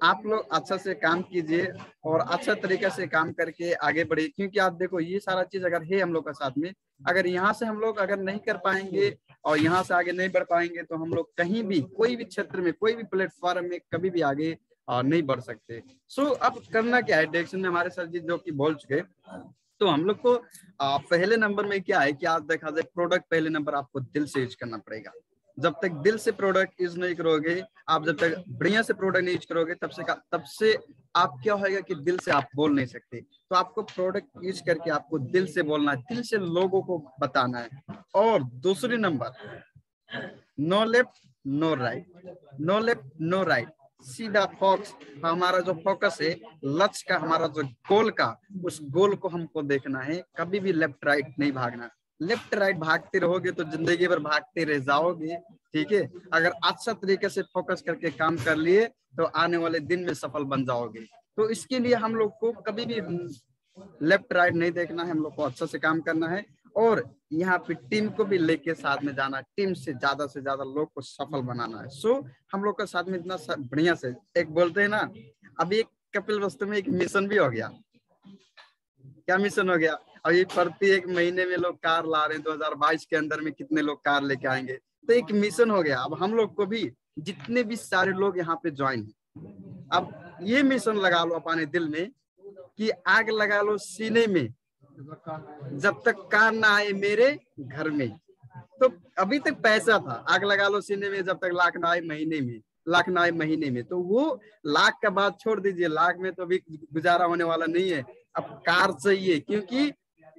आप लोग अच्छा से काम कीजिए और अच्छा तरीके से काम करके आगे बढ़िए। क्योंकि आप देखो ये सारा चीज अगर है हम लोग का साथ में, अगर यहाँ से हम लोग अगर नहीं कर पाएंगे और यहाँ से आगे नहीं बढ़ पाएंगे तो हम लोग कहीं भी कोई भी क्षेत्र में कोई भी प्लेटफॉर्म में कभी भी आगे नहीं बढ़ सकते। सो अब करना क्या है, डायरेक्शन में हमारे सर जी जो कि बोल चुके, तो हम लोग को पहले नंबर में क्या है कि आप देखा जाए प्रोडक्ट पहले नंबर आपको दिल से यूज करना पड़ेगा। जब तक दिल से प्रोडक्ट यूज नहीं करोगे, आप जब तक बढ़िया से प्रोडक्ट नहीं यूज करोगे, तब से आप क्या होएगा कि दिल से आप बोल नहीं सकते। तो आपको प्रोडक्ट यूज करके आपको दिल से बोलना है, दिल से लोगों को बताना है। और दूसरी number, no left no right, no left no right, सीधा फोकस। हमारा जो फोकस है लक्ष्य का, हमारा जो गोल का, उस गोल को हमको देखना है, कभी भी लेफ्ट राइट नहीं भागना। लेफ्ट राइट भागते रहोगे तो जिंदगी भर भागते रह जाओगे, ठीक है। अगर अच्छा तरीके से फोकस करके काम कर लिए तो आने वाले दिन में सफल बन जाओगे। तो इसके लिए हम लोग को कभी भी लेफ्ट राइट नहीं देखना है, हम लोग को अच्छा से काम करना है और यहाँ पे टीम को भी लेके साथ में जाना है, टीम से ज्यादा लोग को सफल बनाना है। सो हम लोग का साथ में इतना बढ़िया से, एक बोलते हैं ना, अभी एक कपिल वस्तु में एक मिशन भी हो गया। क्या मिशन हो गया? अभी प्रति एक महीने में लोग कार ला रहे हैं, 2022 के अंदर में कितने लोग कार लेके आएंगे, तो एक मिशन हो गया। अब हम लोग को भी जितने भी सारे लोग यहाँ पे ज्वाइन है, अब ये मिशन लगा लो अपने दिल में कि आग लगा लो सीने में, जब तक कार ना आए मेरे घर में। तो अभी तक पैसा था, आग लगा लो सीने में जब तक लाख ना आए महीने में, लाख ना आए महीने में। तो वो लाख का बात छोड़ दीजिए, लाख में तो अभी गुजारा होने वाला नहीं है। अब कार चाहिए, क्योंकि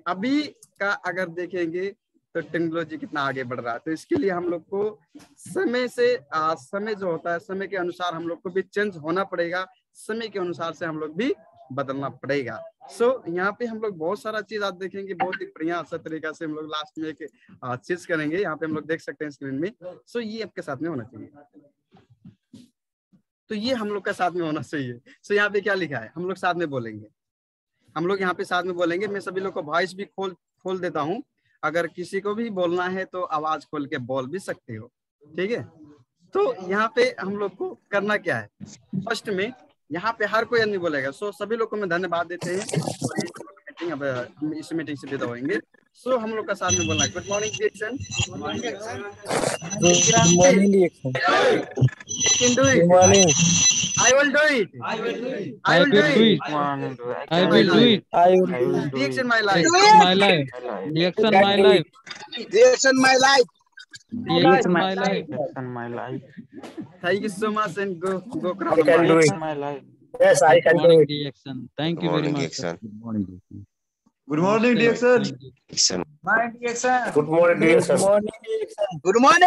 अभी का अगर देखेंगे तो टेक्नोलॉजी कितना आगे बढ़ रहा है। तो इसके लिए हम लोग को समय से समय जो होता है, समय के अनुसार हम लोग को भी चेंज होना पड़ेगा, समय के अनुसार से हम लोग भी बदलना पड़ेगा। सो यहाँ पे हम लोग बहुत सारा चीज आप देखेंगे, बहुत ही बढ़िया अच्छा तरीका से हम लोग लास्ट में एक चीज करेंगे। यहाँ पे हम लोग देख सकते हैं स्क्रीन में। सो ये आपके साथ में होना चाहिए, तो ये हम लोग का साथ में होना चाहिए। सो यहाँ पे क्या लिखा है, हम लोग साथ में बोलेंगे, हम लोग यहाँ पे साथ में बोलेंगे। मैं सभी लोग को वॉइस भी खोल देता हूँ, अगर किसी को भी बोलना है तो आवाज खोल के बोल भी सकते हो, ठीक है। तो यहाँ पे हम लोग को करना क्या है, फर्स्ट में यहाँ पे हर कोई आदमी बोलेगा। सो सभी लोग को मैं धन्यवाद देते हैं। अब हम इस मीटिंग से विदा होंगे। सो हम लोग का साथ में बोलना है, गुड मॉर्निंग डिएक्शन, गुड मॉर्निंग डिएक्शन, Good morning. I will do it. I will do it. I will do it. I will do it. I will do it. Reaction my life. My life. Reaction my life. Reaction my life. Reaction my life. My life. Thank you so much and go crowd. I can do it. My life. Yes, I can do it. Reaction. Thank you very much. Good morning. Good morning, Dixon. Good morning, Dixon. Good morning. Good morning.